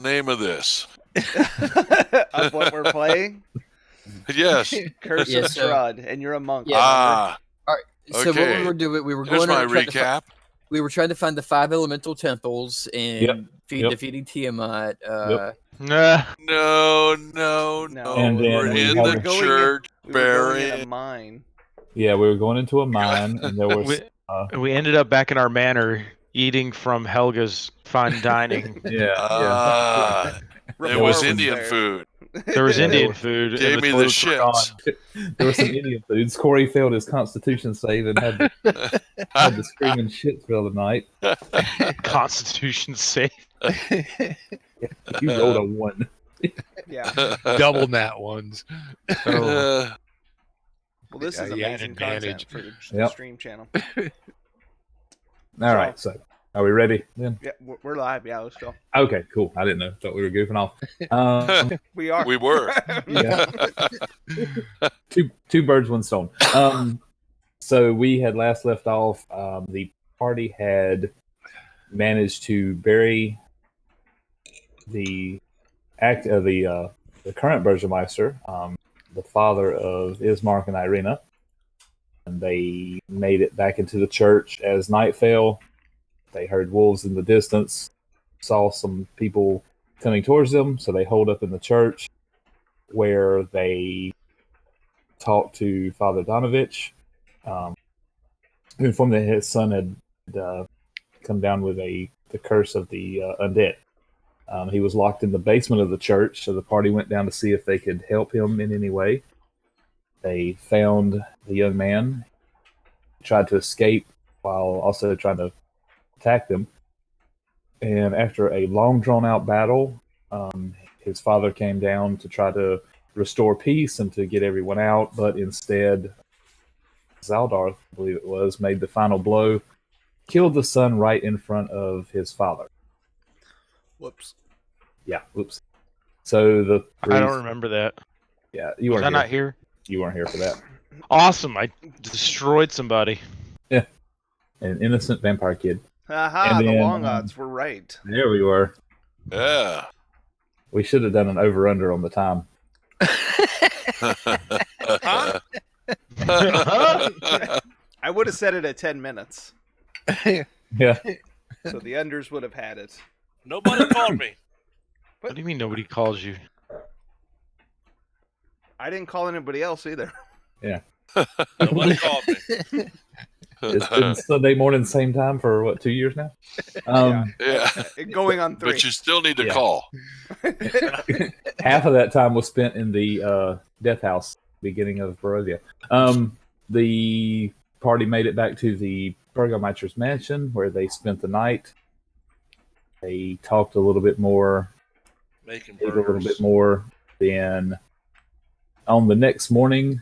name of this? Of what we're playing? Yes. Curse Yeah, of so- Strahd, and you're a monk. Yeah. Ah, All right. So what Okay. we were doing, we were here's going my to try to recap. we were trying to find the 5 elemental temples and Yep. defeating Tiamat. Nah. No. No. And then We're we in had the a- church, We were going in a burying. mine. Yeah, we were going into a mine, and there was We ended up back in our manor eating from Helga's fine dining. yeah. Ah, it Reform was was Indian there. food. There was Yeah, Indian food. Gave and me the toilets were shits. gone. There were some Indian foods. Corey failed his Constitution save and had to scream and shit for the night. Constitution safe. You rolled a 1. Yeah. Double nat ones. Uh, Well, this Yeah, is you had amazing advantage. content for the Yep. stream channel. All right, so are we ready then? Yeah, we're live. Yeah, let's go. Okay, cool. I didn't know. Thought we were goofing off. We are. we were. Yeah. two birds, one stone. So we had last left off. The party had managed to bury the current Burgermeister, the father of Ismark and Irina, and they made it back into the church as night fell. They heard wolves in the distance, saw some people coming towards them, so they holed up in the church, where they talked to Father Donovich, who informed that his son had come down with the curse of the undead. He was locked in the basement of the church, so the party went down to see if they could help him in any way. They found the young man, tried to escape while also trying to attack them. And after a long, drawn-out battle, his father came down to try to restore peace and to get everyone out, but instead, Zaldar, I believe it was, made the final blow, killed the son right in front of his father. Whoops. Yeah, oops. So the I don't remember that. Yeah, you Was weren't I here. not here? You weren't here for that. Awesome. I destroyed somebody. An innocent vampire kid. Aha, And the then, long odds were right. There we were. Yeah. We should have done an over-under on the time. Huh? I would have set it at 10 minutes, Yeah. so the unders would have had it. Nobody called me. What do you mean nobody calls you? I didn't call anybody else either. Nobody called me. It's been Sunday morning, same time for what, 2 years now? Yeah. Going on 3. But you still need to Yeah. call. Half of that time was spent in the death house, beginning of Barovia. The party made it back to the Burgomeister's mansion, where they spent the night. They talked a little bit more, Making ate a little burgers. bit more. Then on the next morning,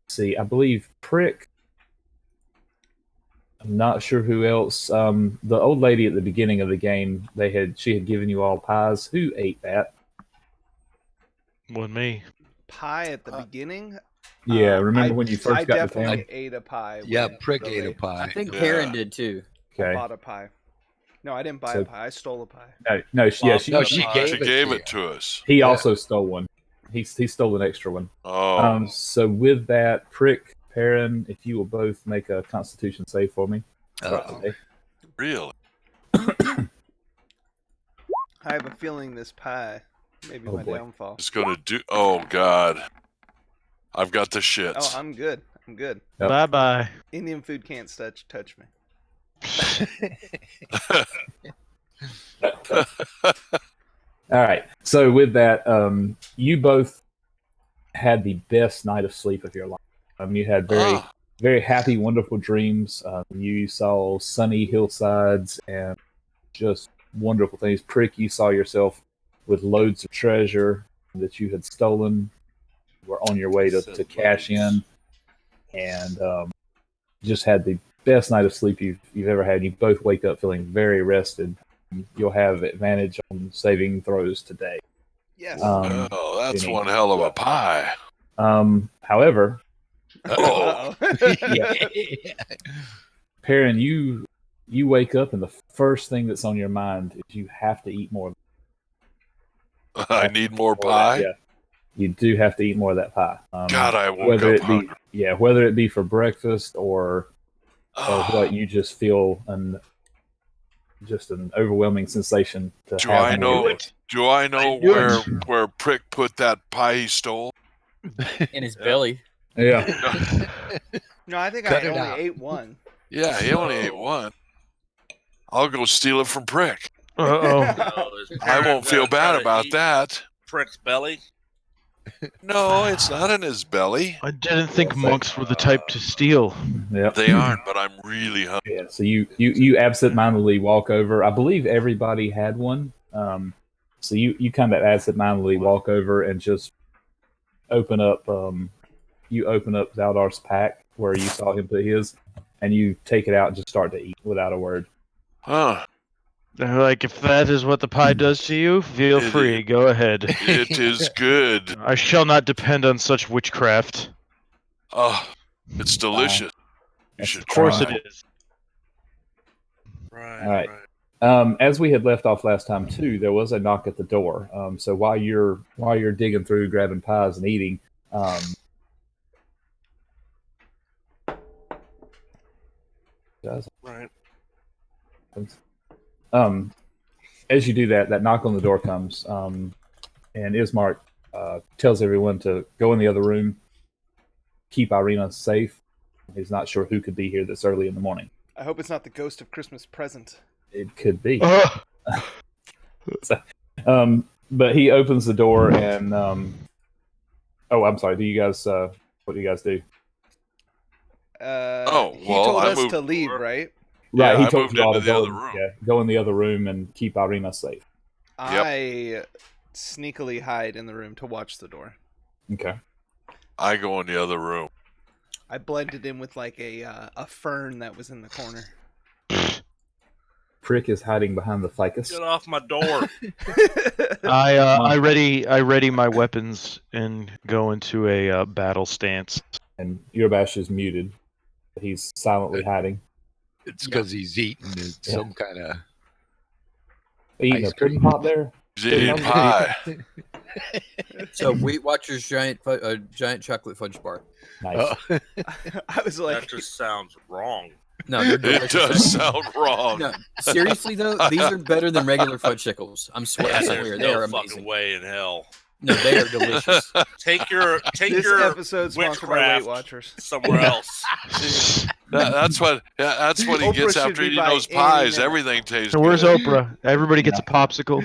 see, I believe Prick. I'm not sure who else. The old lady at the beginning of the game, she had given you all pies. Who ate that? Wasn't me. Pie at the beginning? Yeah, remember when you first I got to definitely town? ate a pie. Yeah, when Prick the ate a lady- pie. I think Yeah. Karen did too. I Okay. bought a pie. No, I didn't buy So- a pie. I stole a pie. No, Well, she no, she She gave She it gave to it to us. he Yeah. also stole one. He stole an extra one. Oh. So with that, Prick, Perrin, if you will both make a Constitution save for me. Uh-oh. Really? I have a feeling this pie may be Oh, my boy. downfall. It's going to do. Oh, God. I've got the shits. Oh, I'm good. I'm good. Yep. Bye-bye. Indian food can't touch me. All right. So with that, you both had the best night of sleep of your life. You had Ah, very happy, wonderful dreams. You saw sunny hillsides and just wonderful things. Prick, you saw yourself with loads of treasure that you had stolen. You were on your way to cash in, and just had the best night of sleep you've ever had. You both wake up feeling very rested. You'll have advantage on saving throws today. Yes. oh, that's you know. one hell of a pie. However, Oh. Uh-oh. Perrin, you you wake up and the first thing that's on your mind is you have to eat more. I need more of that. pie. Yeah, you do have to eat more of that pie. God, I woke whether up it be hungry. whether it be for breakfast or Ah, what, you just feel just an overwhelming sensation to do have I more. know? Do I know knew where Prick put that pie he stole? In his belly. Yeah, No, I think Cut I it only out. ate one. Yeah, he only ate one. I'll go steal it from Prick. Uh-oh. His I parent won't feel try bad to about eat that. Prick's belly. No, it's not in his belly. I didn't think Well, monks were the type to steal. yeah. They aren't, but I'm really hungry. Yeah, so you absentmindedly walk over. I believe everybody had one. So you kind of absentmindedly walk over and just open up. You open up Zaldar's pack where you saw him put his, and you take it out and just start to eat without a word. Huh. They're like, if that is what the pie does to you, feel It free. Go ahead. It is good. I shall not depend on such witchcraft. Oh, it's delicious. You That's should Of course try. it is. Right. All right. right. As we had left off last time too, there was a knock at the door. So while you're digging through, grabbing pies and eating, Right. as you do that knock on the door comes, and Ismark tells everyone to go in the other room, keep Irina safe. He's not sure who could be here this early in the morning. I hope it's not the ghost of Christmas present. It could be. Ugh. But he opens the door and oh, I'm sorry. Do you guys what do you guys do? He well, told I us moved to leave, over. right? Right, Yeah, he I told moved you all to into the go other in, room. go in the other room and keep Irina safe. I sneakily hide in the room to watch the door. Okay. I go in the other room. I blended in with like a fern that was in the corner. Prick is hiding behind the ficus. Get off my door. I ready my weapons and go into a battle stance. And Urabash is muted. He's silently hiding. It's because he's eating some kind of. Eating Ice a pudding cream. pop there? He's eating pie. So Weight Watchers giant chocolate fudge bar. Nice. I was like, That just sounds wrong. No, they're It delicious. does sound wrong. No, seriously though, these are better than regular fudgesicles. I swear, There's they are no fucking amazing. way in hell. No, they are delicious. Take this your episode sponsored by Weight witchcraft Watchers. somewhere else. That's what he Oprah gets should after be eating by those any pies. minute. Everything tastes So where's good. Oprah? Everybody gets a popsicle.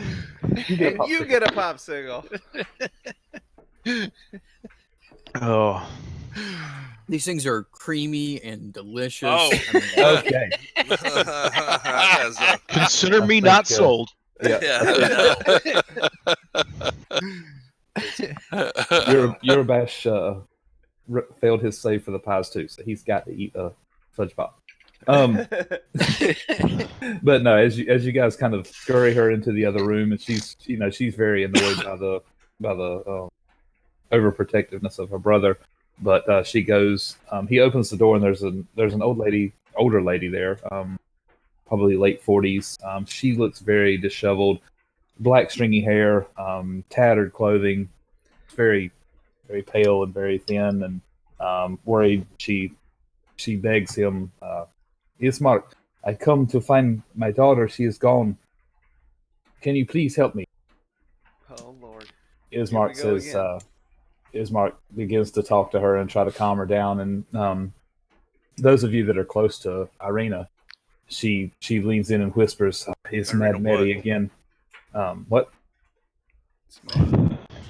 And you get a popsicle. Oh, These things are creamy and delicious. Oh. I mean, Okay. Yes, consider me think, not sold. Yeah. yeah, Urabash failed his save for the pies too, so he's got to eat a fudge pop. But no, as you guys kind of scurry her into the other room, and she's very annoyed by the overprotectiveness of her brother. But she goes. He opens the door, and there's an older lady there, probably late 40s. She looks very disheveled, black stringy hair, tattered clothing, very very pale and very thin, and worried. She begs him. Ismark, I come to find my daughter. She is gone. Can you please help me? Oh Lord. Ismark Here we go says. again. Ismark begins to talk to her and try to calm her down. And those of you that are close to Irina, she leans in and whispers, "It's Irina Mad Mary what? again." What? It's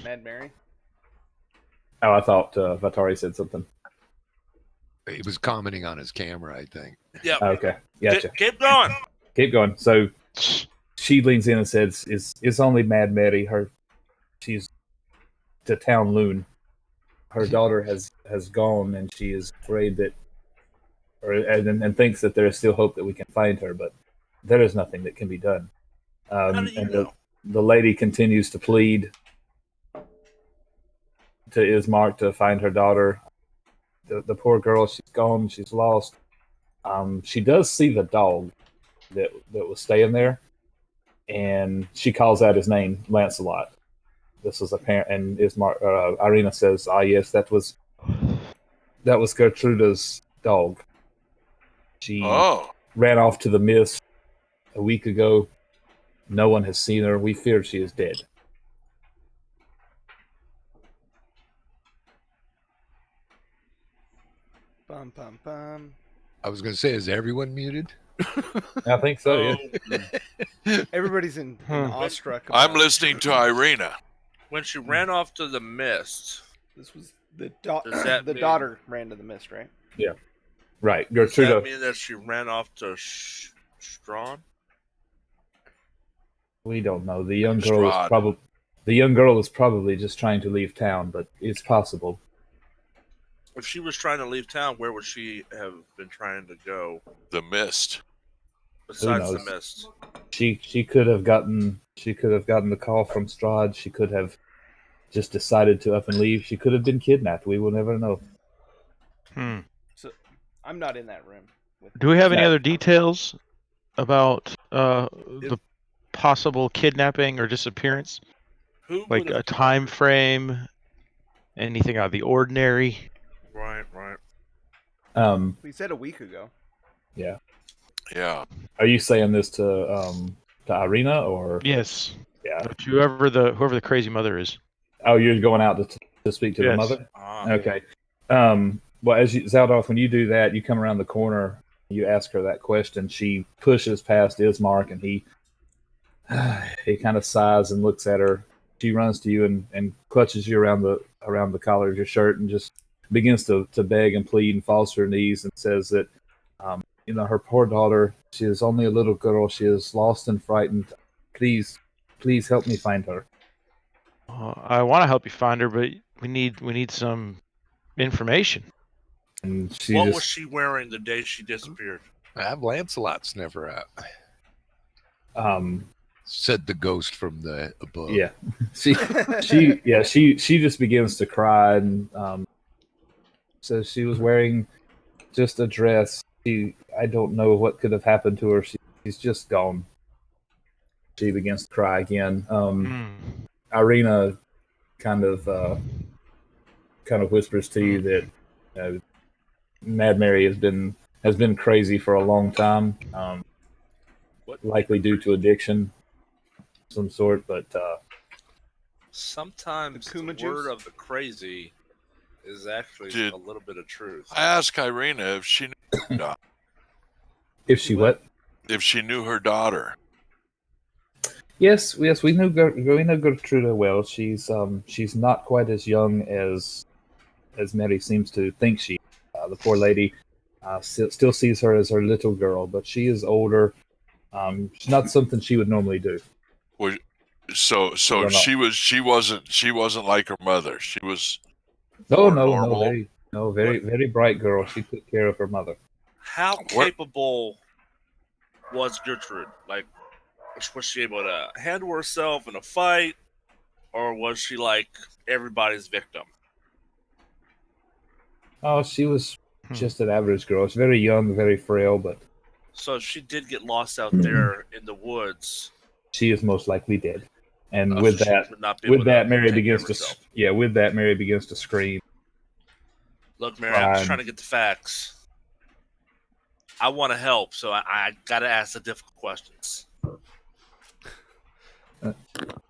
Mad Mary. Oh, I thought Vatari said something. He was commenting on his camera, I think. yeah. Okay, gotcha. Keep going. Keep going. So she leans in and says, "It's only Mad Mary. She's the town loon. Her daughter has gone, and she is afraid that, and thinks that there is still hope that we can find her, but there is nothing that can be done." How do you And know? the lady continues to plead to Ismark to find her daughter. The poor girl, she's gone, she's lost. She does see the dog. that was staying there, and she calls out his name, Lancelot. This was apparent, and Irina says, "Ah, yes, that was Gertruda's dog. She Oh, ran off to the mist a week ago. No one has seen her. We fear she is dead." Bum bum bum. I was going to say, is everyone muted? I think so. Yeah. Everybody's in awestruck. I'm about listening to Irina. When she ran off to the mist, This was the Does that the mean- daughter ran to the mist, right? Right, does Gertruda. that mean that she ran off to Strahd? We don't know. The young girl Strahd. was probably just trying to leave town, but it's possible. If she was trying to leave town, where would she have been trying to go The mist. besides the knows? mist? She could have gotten the call from Strahd. She could have just decided to up and leave. She could have been kidnapped. We will never know. Hmm. So I'm not in that room. Do we have any No. other details about the possible kidnapping or disappearance? Who Like would have a time frame? Anything out of the ordinary? Right. We said a week ago. Yeah. Yeah. Are you saying this to Irina or? Yes. Yeah. But whoever the crazy mother is. Oh, you're going out to speak to the Yes. mother. Ah, Okay. Well, Zaldorf, when you do that, you come around the corner. You ask her that question. She pushes past Ismark, and he kind of sighs and looks at her. She runs to you and clutches you around the collar of your shirt and just begins to beg and plead and falls to her knees and says that, her poor daughter, she is only a little girl. She is lost and frightened. Please help me find her. I want to help you find her, but we need some information. And she what just, was she wearing the day she disappeared? I have Lancelot sniff out. um, Said the ghost from the above. yeah, she just begins to cry and says she was wearing just a dress. I don't know what could have happened to her. She's just gone. She begins to cry again. Irina kind of whispers to you that Mad Mary has been crazy for a long time, likely due to addiction of some sort. But Sometimes The the Kuma word juice? of the crazy is actually Dude. a little bit of truth. I asked Irina if she if she what? if she knew her daughter. Yes, we know Gertruda well. She's not quite as young as Mary seems to think she. The poor lady still sees her as her little girl, but she is older. It's not something she would normally do. So don't know. she wasn't like her mother. She was No, more no, normal. very bright girl. She took care of her mother. How What- capable was Gertrude? Like, was she able to handle herself in a fight, or was she like everybody's victim? Oh, she was just an average girl. She's very young, very frail, but So if she did get lost out there in the woods, she is most likely dead. And so with she that, would not be able to Mary take care begins of to herself. Mary begins to scream. Look, Mary, I'm just Fine. trying to get the facts. I want to help, so I gotta ask the difficult questions.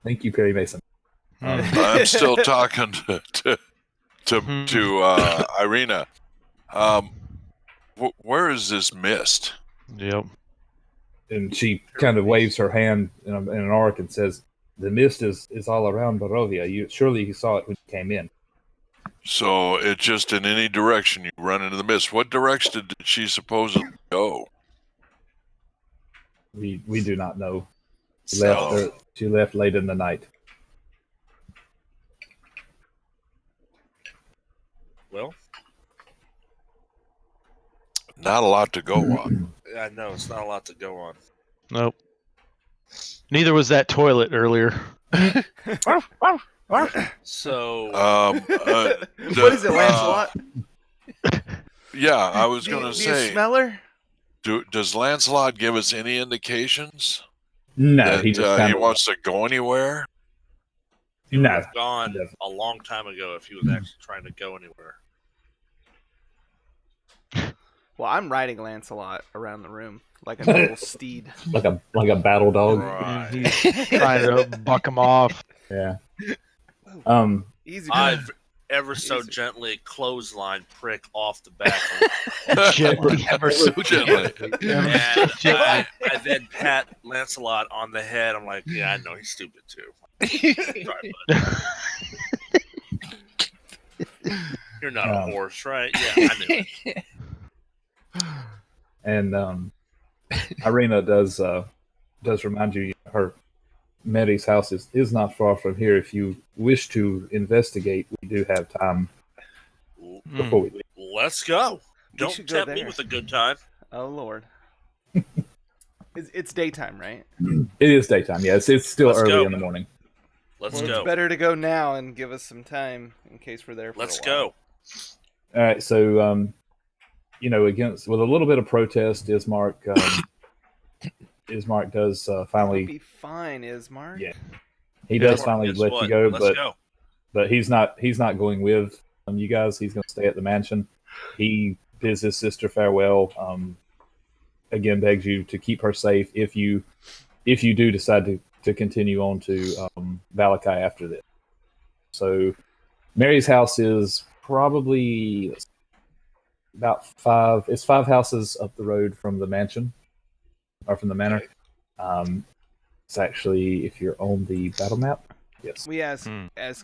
Thank you, Perry Mason. I'm still talking to Irina. Where is this mist? Yep. And she kind of waves her hand in an arc and says, "The mist is all around Barovia. You saw it when you came in." So it's just in any direction you run into the mist. What direction did she supposedly go? We do not know. So, She left late in the night. Well, not a lot to go on. I know it's not a lot to go on. Nope. Neither was that toilet earlier. So What is it, Lancelot? Yeah, I was Do you gonna say. smell her? Does Lancelot give us any indications No, that he just he kind of wants to go anywhere? He would No, have gone he doesn't. a long time ago if he was actually trying to go anywhere. Well, I'm riding Lancelot around the room like a noble steed. like a battle dog. Right. He's trying to buck him off. Yeah. Easy. I've ever so Easy. gently clothesline Prick off the back. Gently. Ever so Gently. And I then pat Lancelot on the head. I'm like, yeah, I know he's stupid too. Sorry, bud. You're not a horse, right? Yeah, I knew it. And Irina does remind you her Mary's house is not far from here. If you wish to investigate, we do have time before we leave. Let's go. Don't should go tempt me there. with a good time. Oh Lord. It's daytime, right? It is daytime. Yes, it's still Let's early go. in the morning. Let's Well, go. it's better to go now and give us some time in case we're there for Let's a while. go. All right, so against with a little bit of protest, Ismark does It'll finally be fine, Ismark. Yeah. he does finally Guess let what? you go, Let's go. but he's not going with you guys. He's going to stay at the mansion. He bids his sister farewell. Again, begs you to keep her safe if you do decide to continue on to Valakai after this. So Mary's house is probably about 5 houses up the road from the mansion or from the manor. It's actually, if you're on the battle map, yes, We ask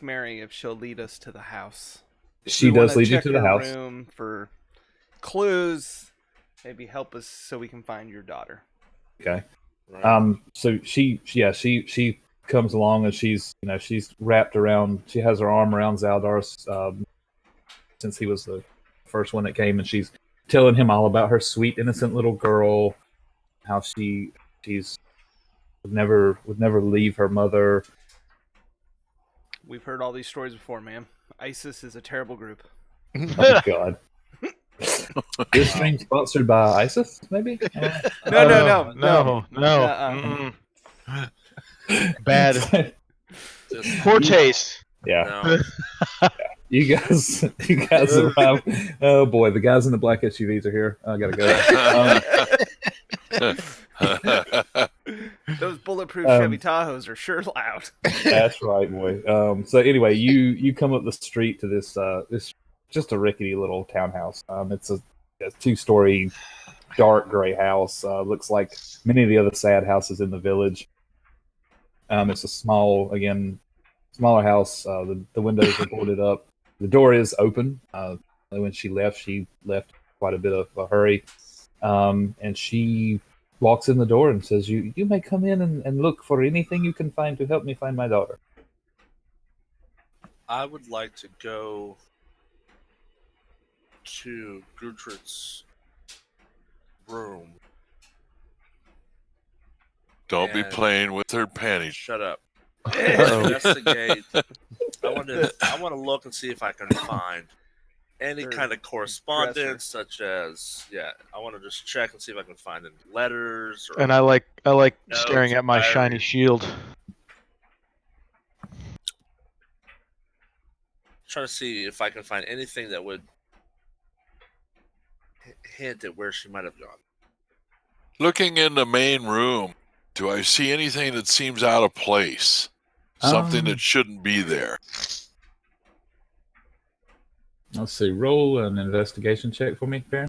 Mary if she'll lead us to the house. If she we does wanna lead you check to the her house. room for clues. Maybe help us so we can find your daughter. Okay. Right. So she comes along and she's wrapped around. She has her arm around Zaldar's since he was the first one that came, and she's telling him all about her sweet, innocent little girl, how she's would never leave her mother. We've heard all these stories before, ma'am. ISIS is a terrible group. Oh God. This stream sponsored by ISIS, maybe? No. No. Uh-uh. Bad. Just- Poor taste. Yeah. no. You guys arrive. Oh boy, the guys in the black SUVs are here. I gotta go. Those bulletproof Chevy Tahoes are sure loud. That's right, boy. So anyway, you come up the street to this just a rickety little townhouse. It's a 2-story dark gray house. Looks like many of the other sad houses in the village. It's a smaller house. The windows are boarded up. The door is open. When she left quite a bit of a hurry. And she walks in the door and says, You may come in and look for anything you can find to help me find my daughter. I would like to go to Gertrude's room. Don't be And- playing with her panties. Shut up. Uh-oh. Investigate. I want to look and see if I can find any Her kind of correspondence, such as I want to just check and see if I can find any letters. Or, And I like No, staring at my diary. shiny shield. trying to see if I can find anything that would hint at where she might have gone. Looking in the main room, do I see anything that seems out of place? Something that shouldn't be there? Let's see. Roll an investigation check for me, Karen.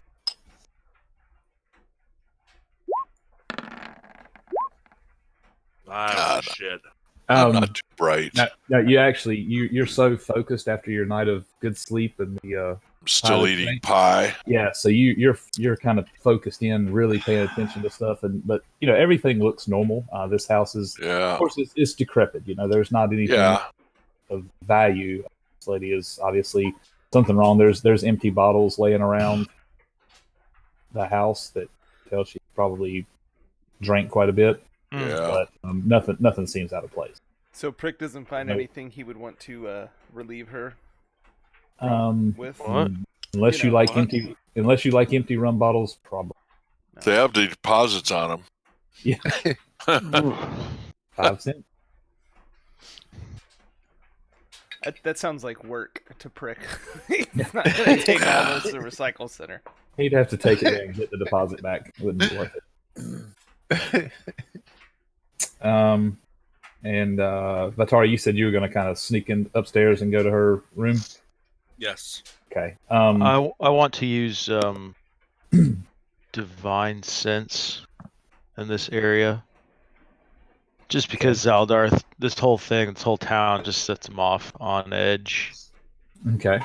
Shit. I'm not too bright. No, you're so focused after your night of good sleep and the I'm still pilot eating thing. pie. Yeah, so you're kind of focused in, really paying attention to stuff, but everything looks normal. This house is, Yeah. of course, it's decrepit. There's not anything Yeah. of value. This lady is obviously something wrong. There's empty bottles laying around the house that tell she probably drank quite a bit, Yeah. but nothing seems out of place. So Prick doesn't find Nope. anything he would want to relieve her Um, with. What? unless You you know like what? empty rum bottles, probably. They have deposits on them. Yeah, 5 cents. That sounds like work to prick. He's not gonna take all those to the recycle center. He'd have to take it there and get the deposit back. It wouldn't be worth it. And Vatari, you said you were going to kind of sneak in upstairs and go to her room. Yes. Okay. I want to use divine sense in this area, just because Zaldarth, this whole town just sets him off on edge. Okay.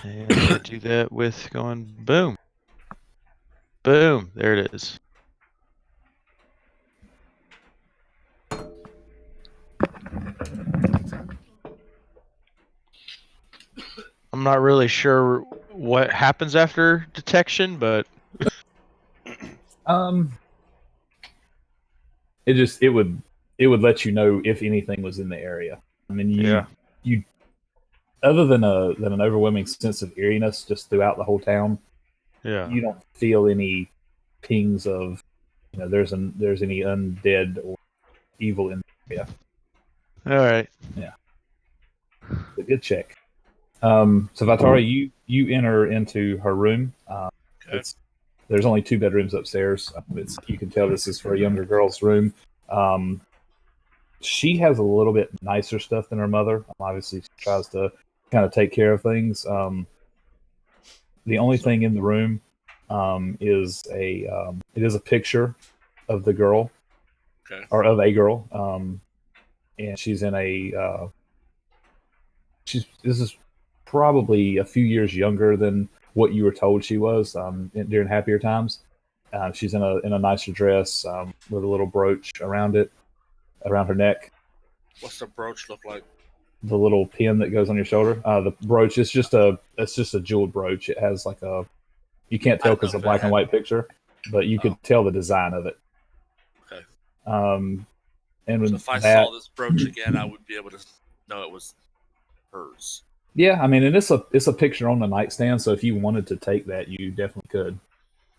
And I do that with going boom, boom. There it is. I'm not really sure what happens after detection, but it would let you know if anything was in the area. I mean, you other than an overwhelming sense of eeriness just throughout the whole town, you don't feel any pings of there's any undead or evil in the area. All right. Yeah. A good check. So Vatari, you enter into her room. There's only 2 bedrooms upstairs. You can tell this is for a younger girl's room. She has a little bit nicer stuff than her mother. Obviously, she tries to kind of take care of things. The only thing in the room is a picture of the girl, or of a girl, and she's in a. This is probably a few years younger than what you were told she was during happier times. She's in a nicer dress with a little brooch around her neck. What's the brooch look like? The little pin that goes on your shoulder. The brooch is just a jeweled brooch. It has like you can't tell because it's a black and white picture, but you could tell the design of it. Okay. And so if I saw this brooch again, I would be able to know it was hers. Yeah, I mean, and it's a picture on the nightstand, so if you wanted to take that, you definitely could.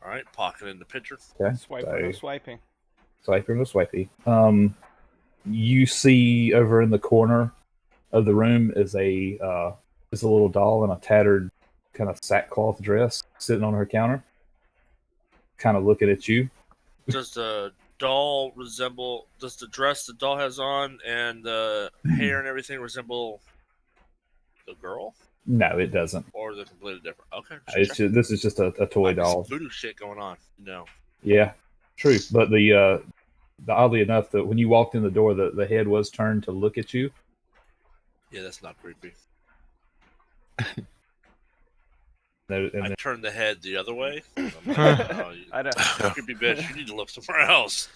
All right, pocket in the picture. Okay. No swiping. Swiper, no swipey. You see over in the corner of the room is a little doll in a tattered kind of sackcloth dress sitting on her counter, kind of looking at you. Does the doll resemble? Does the dress the doll has on and the hair and everything resemble the girl? No, it doesn't. Or they're completely different. Okay. This is just a toy doll. Some voodoo shit going on. No. Yeah, true. But the oddly enough, that when you walked in the door, the head was turned to look at you. Yeah, that's not creepy. I turned the head the other way. I don't. Creepy bitch. You need to look somewhere else.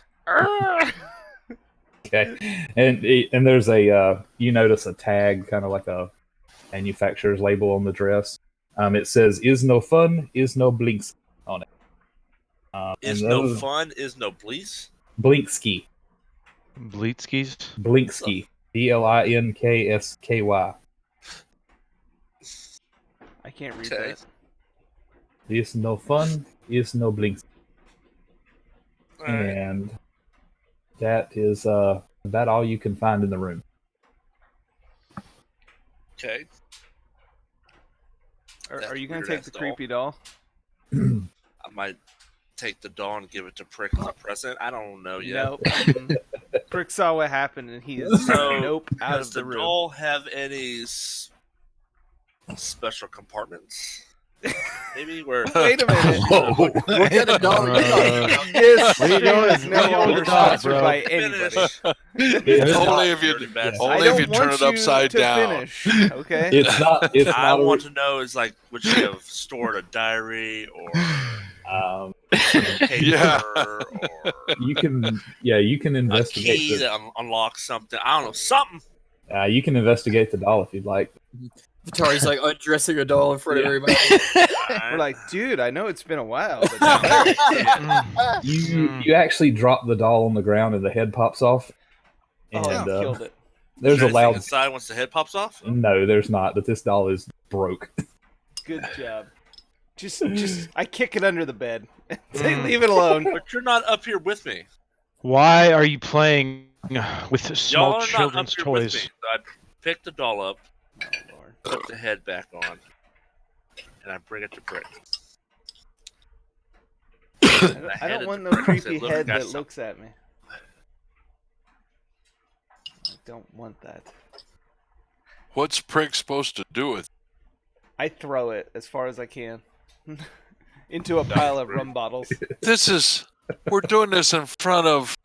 Okay, and there's you notice a tag, kind of like a manufacturer's label on the dress. It says "Is no fun, is no blinks" on it. Is no fun, is no bleeds. Blinksky. Bleetskis. Blinksky. BLINKSKY. I can't read that. Is no fun, is no blinks. And that is about all you can find in the room. Okay. Are you going to take the creepy doll? I might take the doll and give it to Prick as a present. I don't know yet. Nope. Prick saw what happened and he is nope out of the room. Does the doll have any special compartments? Maybe where. Wait a minute. What kind of doll are you talking about? This What are you doing? is no longer sponsored by anybody. Only if you turn it upside down. Finish, okay. It's not. I want to know is like would she have stored a diary or paper or you can investigate. A key that unlocks something. I don't know something. You can investigate the doll if you'd like. Vatari's like undressing a doll in front of everybody. We're like, dude, I know it's been a while, but you actually drop the doll on the ground and the head pops off. And killed it. There's a loud inside once the head pops off. No, there's not. But this doll is broke. Good job. I kick it under the bed. Say, leave it alone. But you're not up here with me. Why are you playing with Y'all small are not up children's here with me. toys? So I pick the doll up, Oh, Lord. put the head back on, and I bring it to Brick. I don't want no creepy Look, head got that something. looks at me. I don't want that. What's Prick supposed to do with? I throw it as far as I can into a pile of rum bottles. We're doing this in front of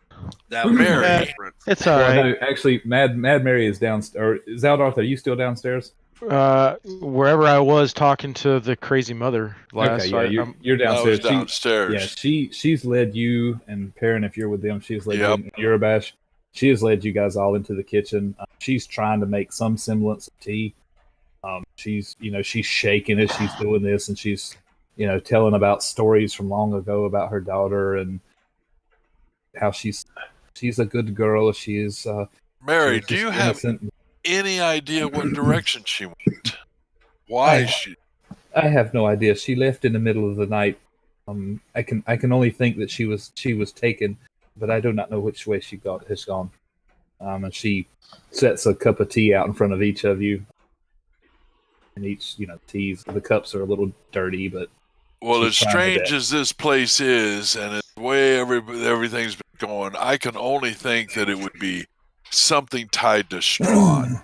That was Mary. different. It's all Well, right. no, actually, Mad Mary is downstairs. Zaldarth, are you still downstairs? Wherever I was talking to the crazy mother last, Okay, yeah, I'm- you're I was downstairs. downstairs. She's led you and Perrin, if you're with them, she's led Yep. you and Urabash. She has led you guys all into the kitchen. She's trying to make some semblance of tea. She's shaking as she's doing this, and she's telling about stories from long ago about her daughter and how she's a good girl. She is. Mary, she's do you just have innocent. any idea what direction she went? Why I- she? I have no idea. She left in the middle of the night. I can only think that she was taken, but I do not know which way she has gone. And she sets a cup of tea out in front of each of you. And each, teas, the cups are a little dirty, but Well, as she's trying her strange best. as this place is, and the way everything's been going, I can only think that it would be something tied to Strahd, So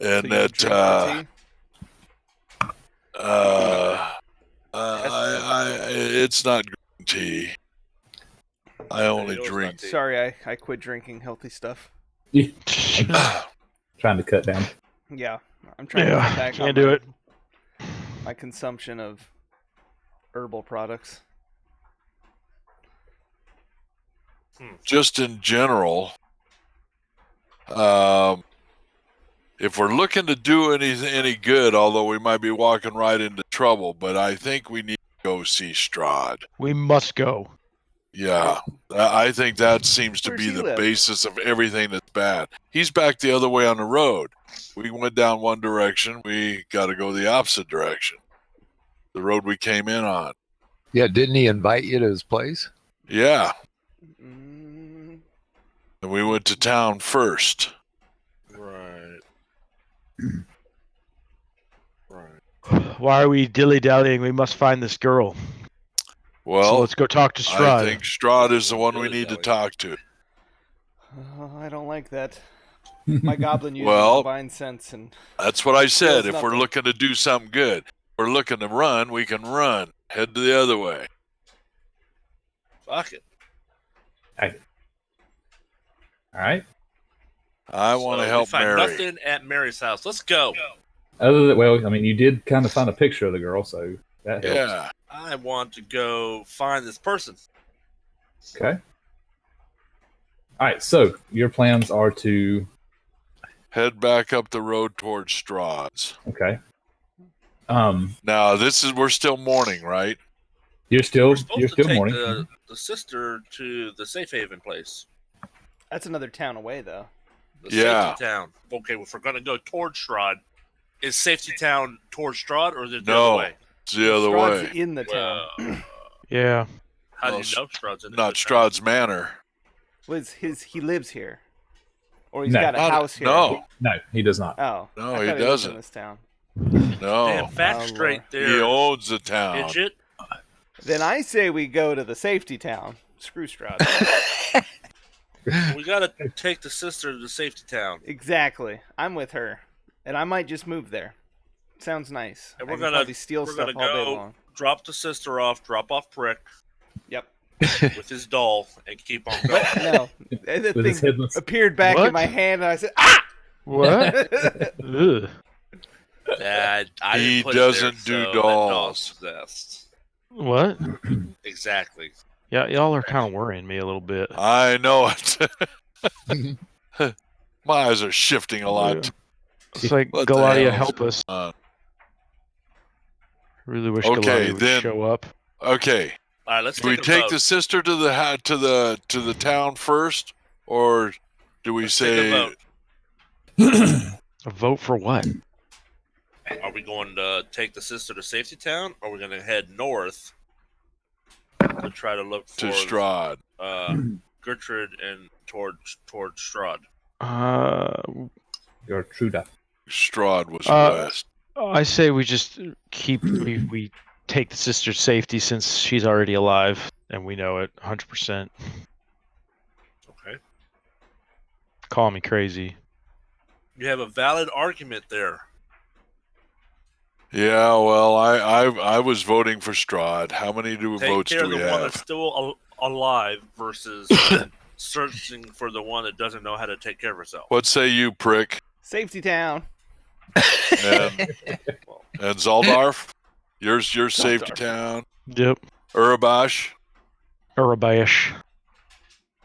and you that drink the tea? it's not green tea. I only know it's drink. not tea. Sorry, I quit drinking healthy stuff. trying to cut down. Yeah, I'm trying to cut Yeah, back can't on do it. my consumption of herbal products. Just in general, if we're looking to do any good, although we might be walking right into trouble, but I think we need to go see Strahd. We must go. Yeah, I think that seems to Where's be he the live? basis of everything that's bad. He's back the other way on the road. We went down one direction. We got to go the opposite direction. The road we came in on. Yeah, didn't he invite you to his place? Yeah, Mm, and we went to town first. Right. Right. Why are we dilly-dallying? We must find this girl. So Well, let's go talk to I Strahd. think Strahd is the one we need to talk to. I don't like that. My goblin uses Well, divine sense, and That's what I said. Feels If we're nothing. looking to do something good, if we're looking to run, we can run. Head to the other way. Fuck it. All right. I want to So help we find Mary. nothing at Mary's house. Let's go. Other than, well, I mean, you did kind of find a picture of the girl, so that helps. Yeah. I want to go find this person. Okay. All right. So your plans are to Head back up the road towards Strahd's. okay. Now, we're still morning, right? You're still We're supposed you're to still take mourning. the sister to the safe haven place. that's another town away, though. The Yeah. safety town. Okay, well, if we're gonna go towards Strahd, is safety town towards Strahd or is it the No. other way? It's the other Strahd's way. in the town. Well, Yeah. how do Well, you know Strahd's in Not the town? Strahd's Manor. He lives here, or he's No. got a Not- house here. No, No, he does not. Oh, No, I he thought lived doesn't. in this town. no. Damn, fact Oh, straight Lord. there. He owns the town. Midget. Then I say we go to the safety town. Screw Strahd. We gotta take the sister to the safety town. Exactly. I'm with her, and I might just move there. Sounds nice. And I we're can gonna- probably steal we're stuff gonna all day go- long. Drop the sister off, drop off Prick Yep. with his doll, and keep on going. No, the With his thing headless. appeared back in What? my hand, and I said, "Ah!" What? Ugh. I He didn't put it doesn't there, do so that dolls. doll's possessed. What? Exactly. Yeah, y'all are kind of worrying me a little bit. I know it. My eyes are shifting a lot. It's like What the Galadia, hell is help us. Uh, Really wish Okay, Galadia would then- show up. okay. All right, let's Do we take a take vote. the sister to the town first, or do we Let's take a say vote. A vote for what? Are we going to take the sister to Safety Town, or are we going to head north to try to look To for Strahd. Gertrude and towards Strahd? Gertruda. Strahd was Uh, west. I say we just we take the sister's safety since she's already alive and we know it 100%. Okay. Call me crazy. You have a valid argument there. Yeah, well, I was voting for Strahd. How many Take votes care do of we the one that's have? still alive versus searching for the one that doesn't know how to take care of herself. What say you, prick? Safety Town. And Zaldarf? Yours safety Zaldarf. town. Yep. Urabash? Urabash.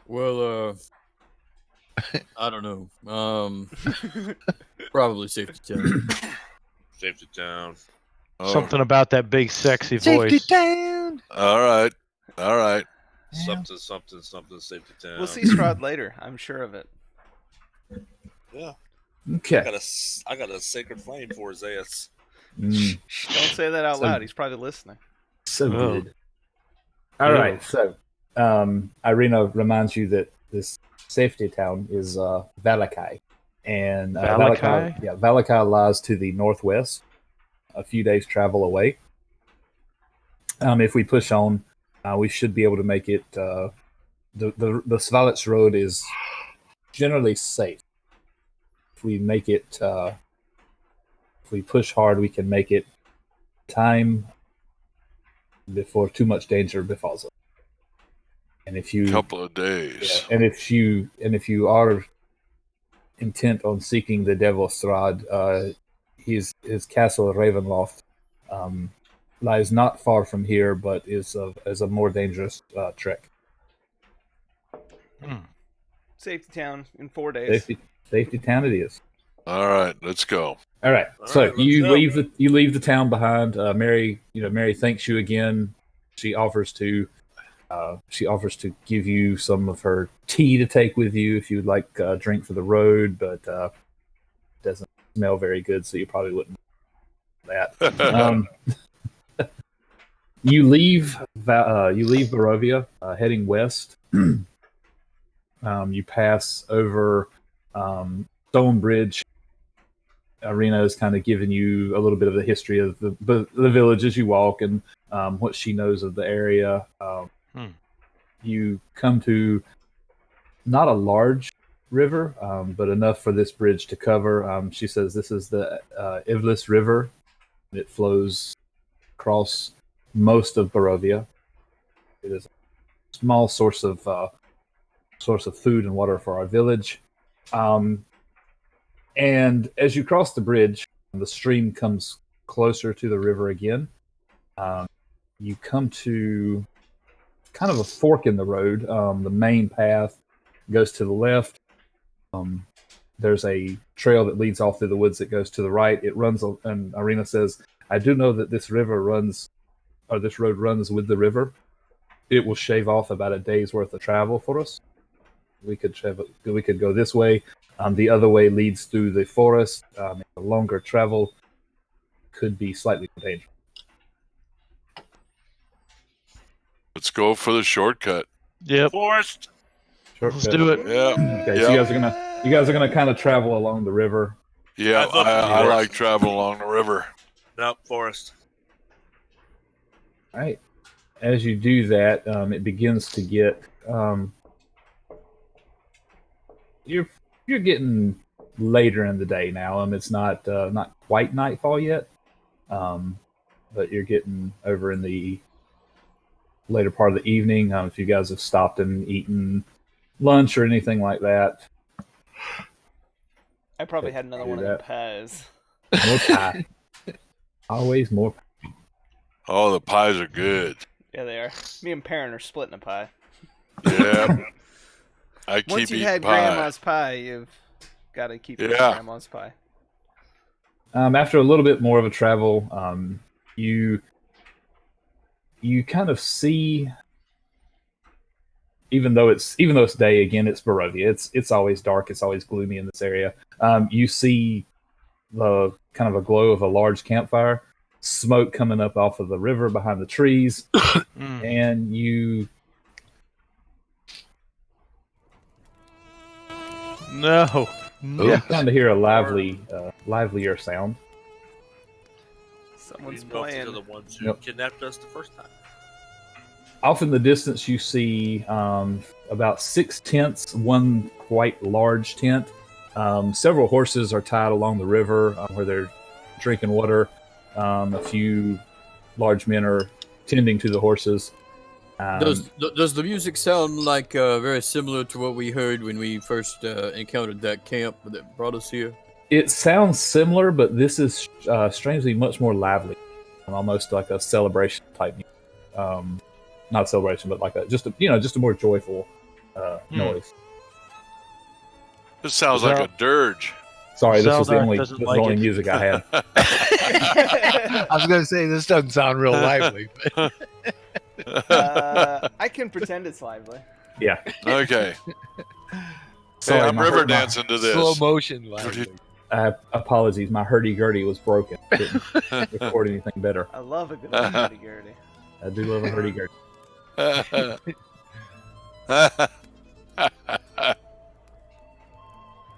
Well, I don't know. Probably Safety Town. Safety Town. Oh, Something about that big sexy voice. Town. all right. All right. Something, Safety Town. We'll see Strahd later. I'm sure of it. Yeah. Okay. I got a sacred flame for Zayas. Mm, Don't say that out So- loud. He's probably listening. so Oh. good. All Yeah. right. So, Irina reminds you that this safety town is Valakai. And Valakai? Valakai lies to the northwest, a few days' travel away. If we push on, we should be able to make it. The Svalets Road is generally safe. If we make it, if we push hard, we can make it time before too much danger befalls us. And if you Couple of days. and if you are intent on seeking the Devil Strahd, his castle Ravenloft lies not far from here, but is a more dangerous trek. Safety Town in 4 days. Safety town it is. All right, let's go. All right. All So right, let's you go. leave the town behind. Mary thanks you again. She offers to give you some of her tea to take with you if you'd like a drink for the road, but it doesn't smell very good, so you probably wouldn't that. You leave Barovia, heading west. You pass over Stonebridge. Irina is kind of giving you a little bit of the history of the village as you walk and what she knows of the area. You come to not a large river, but enough for this bridge to cover. She says this is the Ivlis River. It flows across most of Barovia. It is a small source of food and water for our village. And as you cross the bridge, the stream comes closer to the river again. You come to kind of a fork in the road. The main path goes to the left. There's a trail that leads off through the woods that goes to the right. It runs, and Irina says, "I do know that this road runs with the river. It will shave off about a day's worth of travel for us. We could go this way. The other way leads through the forest. A longer travel could be slightly more dangerous." Let's go for the shortcut. Yep. Forest. Let's do it. Yeah. Okay, so you guys are gonna kind of travel along the river. Yeah, I vote for I forest. like traveling along the river. Nope, Forest. All right. As you do that, it begins to get you're getting later in the day now. It's not quite nightfall yet, but you're getting over in the later part of the evening. If you guys have stopped and eaten lunch or anything like that, I probably had another Do one of that. the pies. more pie. Always more. Oh, the pies are good. Yeah, they are. Me and Perrin are splitting a pie. Yeah. I keep Once you've eating had pie. Grandma's pie, you've got to keep eating Yeah. Grandma's pie. After a little bit more of a travel, you kind of see, even though it's day again, it's Barovia. It's always dark. It's always gloomy in this area. You see the kind of a glow of a large campfire, smoke coming up off of the river behind the trees, and you No. kind of hear a livelier sound. Someone's We know if these playing. are the ones who Yep. kidnapped us the first time. Off in the distance, you see about 6 tents, one quite large tent. Several horses are tied along the river where they're drinking water. A few large men are tending to the horses. Does the music sound like very similar to what we heard when we first encountered that camp that brought us here? It sounds similar, but this is strangely much more lively, almost like a celebration type music. Not a celebration, but like just a more joyful noise. This sounds like a dirge. Sorry, this was the Zelda only doesn't this like was the only it. music I had. I was gonna say this doesn't sound real lively. But I can pretend it's lively. Yeah. Okay. Sorry, Hey, I'm my- river my- dancing to this. slow motion lively. Apologies, my hurdy-gurdy was broken. Couldn't record anything better. I love a good hurdy-gurdy. I do love a hurdy-gurdy.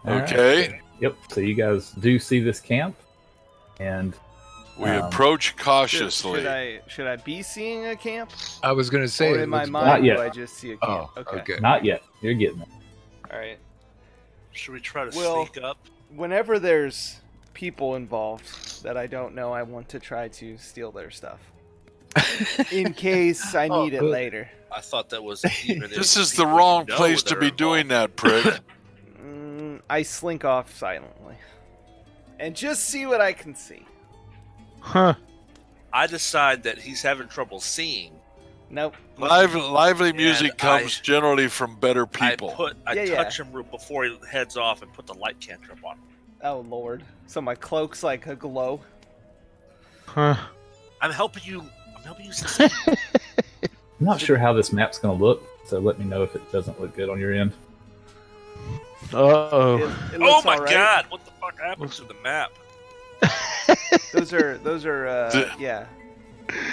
Okay. Yep. So you guys do see this camp, and We Um, approach cautiously. Should I be seeing a camp? I was gonna say Or it in my looks- mind, yet. do I just see a camp? Oh, okay. not yet. You're getting it. All right. Should we try to Well- sneak up? Whenever there's people involved that I don't know, I want to try to steal their stuff. In case I need it good. later. I thought that was even. This if is the people wrong know place that to are be doing involved. that, prick. I slink off silently. And just see what I can see. Huh. I decide that he's having trouble seeing. Nope. Lively music And comes generally from better people. I Yeah, touch him before he heads off and put the light cantrip on him. Oh, Lord. So my cloak's like a glow. Huh. I'm helping you. Succeed. I'm not sure how this map's going to look, so let me know if it doesn't look good on your end. Uh-oh. It Oh looks my alright. god! What the fuck happened to the map? Those are, D- yeah.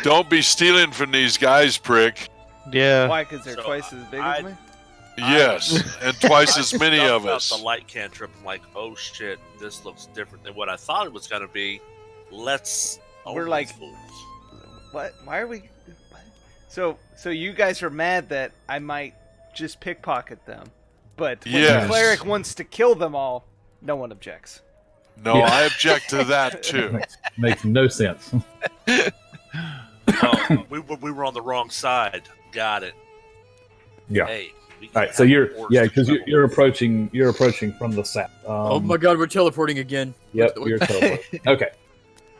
Don't be stealing from these guys, prick. Yeah. Why? Because they're So twice as big I- as me? Yes, and twice as many I of snuffed out us. The light cantrip. I'm like, oh shit, this looks different than what I thought it was gonna be. Let's. We're own like- these fools. What? Why are we... What? So you guys are mad that I might just pickpocket them. But when Yes. the cleric wants to kill them all, no one objects. No, Yeah. I object to that too. Makes no sense. Oh, we were on the wrong side. Got it. Yeah. Hey. We can All right, so have you're horse because trouble. you're approaching from the south. Oh my god, we're teleporting again. Yep, What- you're teleporting. Okay.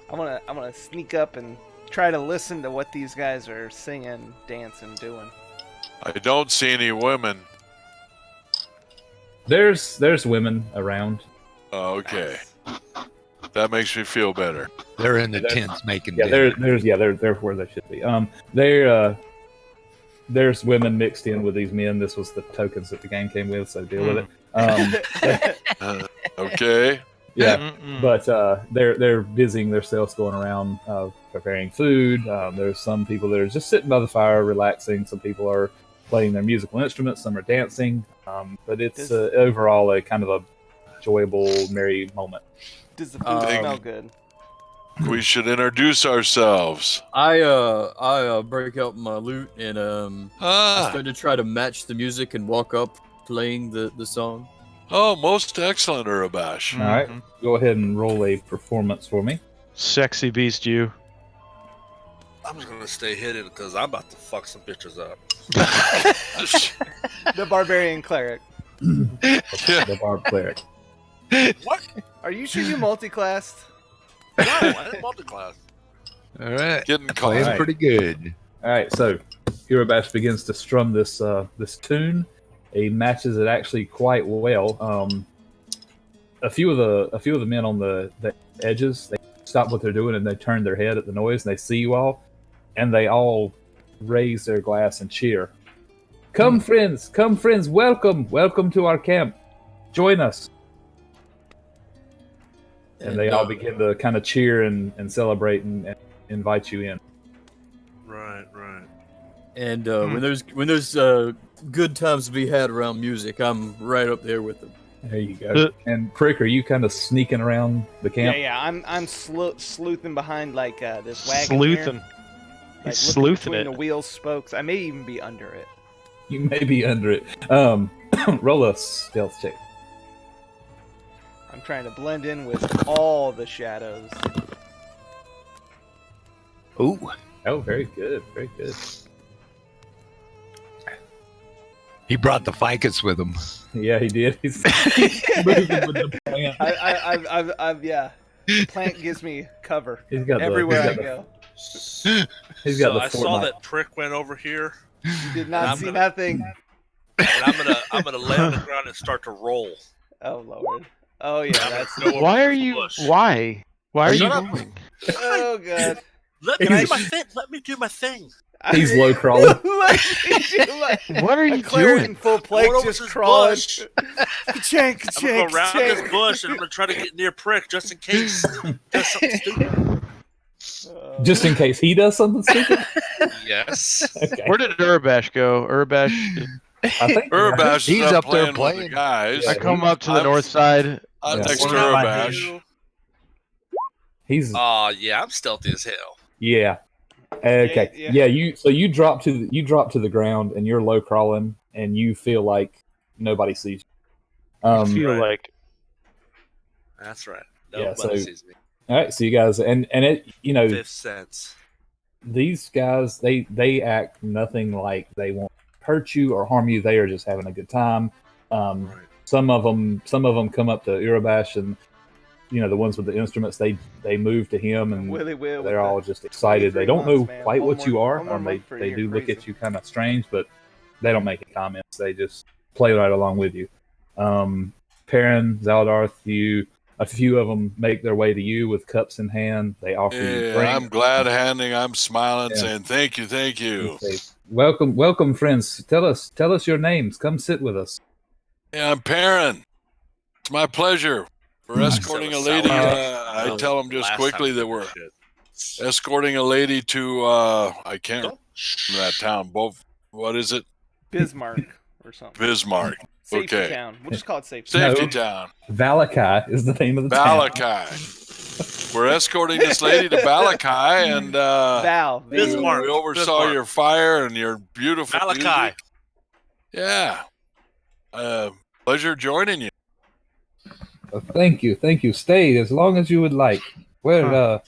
I'm gonna sneak up and try to listen to what these guys are singing, dancing, doing. I don't see any women. There's women around. Oh, okay, that makes me feel better. They're in the That's- tents making Yeah, dinner. they're where they should be. There's women mixed in with these men. This was the tokens that the game came with, so deal with it. Okay, Yeah, Mm-mm. but they're busying themselves going around preparing food. There's some people that are just sitting by the fire relaxing. Some people are playing their musical instruments. Some are dancing. But it's overall a kind of a enjoyable, merry moment. Does the food Um, smell good? we should introduce ourselves. I break out my lute and I Ah, start to try to match the music and walk up playing the song. oh, most excellent, Urabash. All right, Mhm. go ahead and roll a performance for me. Sexy beast you. I'm just gonna stay hidden because I'm about to fuck some bitches up. The barbarian cleric. The barb cleric. What? Are you sure you multi-classed? No, I didn't multi-class. All right. Getting Playing caught. pretty good. All right, so Urabash begins to strum this this tune. He matches it actually quite well. A few of the men on the edges, they stop what they're doing and they turn their head at the noise and they see you all, and they all raise their glass and cheer. Come friends, welcome to our camp. Join us. and they all begin to kind of cheer and celebrate and invite you in. Right, right. And when there's good times to be had around music, I'm right up there with them. There you go. And Prick, are you kind of sneaking around the camp? Yeah. I'm sleuthing behind like this wagon Sleuthing. here. He's Like sleuthing between it. the wheel spokes. I may even be under it. You may be under it. Roll a stealth check. I'm trying to blend in with all the shadows. Ooh. Oh, very good. Very good. He brought the ficus with him. Yeah, he did. He's moving with the plant. Yeah. The plant gives me cover He's got everywhere I the, go. He's got So the I saw Fortnite. that Prick went over here, You did And not I'm see gonna- nothing. and I'm gonna lay on the ground and start to roll. Oh Lord. Oh yeah, that's. Go over Why to are the you? bush. Why? Why are you Shut up. going? Oh God. Let me do my thing. Let me do my thing. He's low crawling. Let me do my. What are A you cleric doing? in full I'm plague going over just to this crawling. bush. Ka-chink, I'm gonna go around ka-chink. this bush and I'm gonna try to get near Prick just in case he does something stupid. Just in case he does something stupid. Yes. Okay. Where did Urbash go? Urbash. I think Urbash He's is up there with the playing. guys. I come up to the I'm- north side. I'm Yeah. next to We're not Urbash. he's Yeah, I'm stealthy as hell. yeah. Okay. Yeah. You drop to the ground and you're low crawling and you feel like nobody sees you. I feel Right. like That's right. Yeah, Nobody so- sees me. All right, so you guys and it Fifth sense. these guys they act nothing like they want to hurt you or harm you. They are just having a good time. Right. Some of them come up to Urabash and the ones with the instruments they move to him and Willy will. they're all just excited. They don't 23 know months, man. quite One what you more- are, one more and month for they you. do look Crazy. at you kind of strange, but they don't make any comments. They just play right along with you. Perrin, Zaldarth, a few of them make their way to you with cups in hand. They offer you Yeah, drinks. I'm glad handing. I'm smiling, Yeah. saying thank you, thank you. They say, welcome, friends. Tell us your names. Come sit with us. Yeah, I'm Perrin. It's my pleasure. We're escorting a lady. I tell them just Last quickly time that we we're did shit. escorting a lady to I can't Don't. remember that town. Both. What is it? Bismarck or something. Bismarck. Safety okay. town. We'll just call it safety. Safety No. town. Valakai is the name of the town. Balakai. We're escorting this lady to Balakai, and Val. Bismarck. we oversaw Bismarck. your fire and your beautiful Malachi. music. Yeah. Pleasure joining you. Thank you. Stay as long as you would like. Where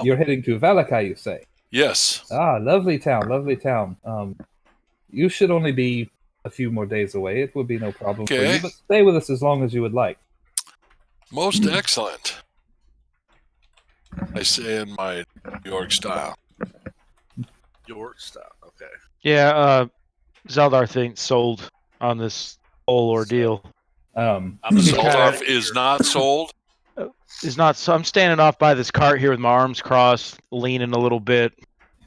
you're heading to Valakai, you say? Yes. Ah, lovely town. You should only be a few more days away. It would be no problem for Okay. you, but stay with us as long as you would like. Most excellent. I say in my New York style. York style. Okay. yeah. Zaldar thinks sold on this whole ordeal. Um, I'm gonna go Zaldar back is here. not sold. Is not. So I'm standing off by this cart here with my arms crossed, leaning a little bit,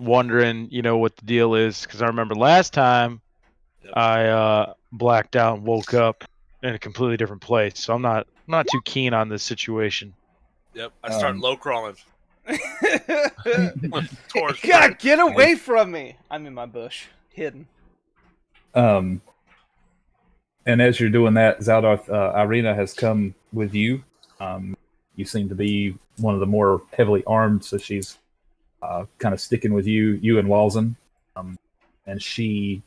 wondering, what the deal is. Because I remember last time Yep. I blacked out and woke up in a completely different place. So I'm not too keen on this situation. Yep. I start Um, low crawling towards God, Prick. get away from me! I'm in my bush, hidden. and as you're doing that, Zaldarth, Irina has come with you. You seem to be one of the more heavily armed, so she's kind of sticking with you and Walzen. And she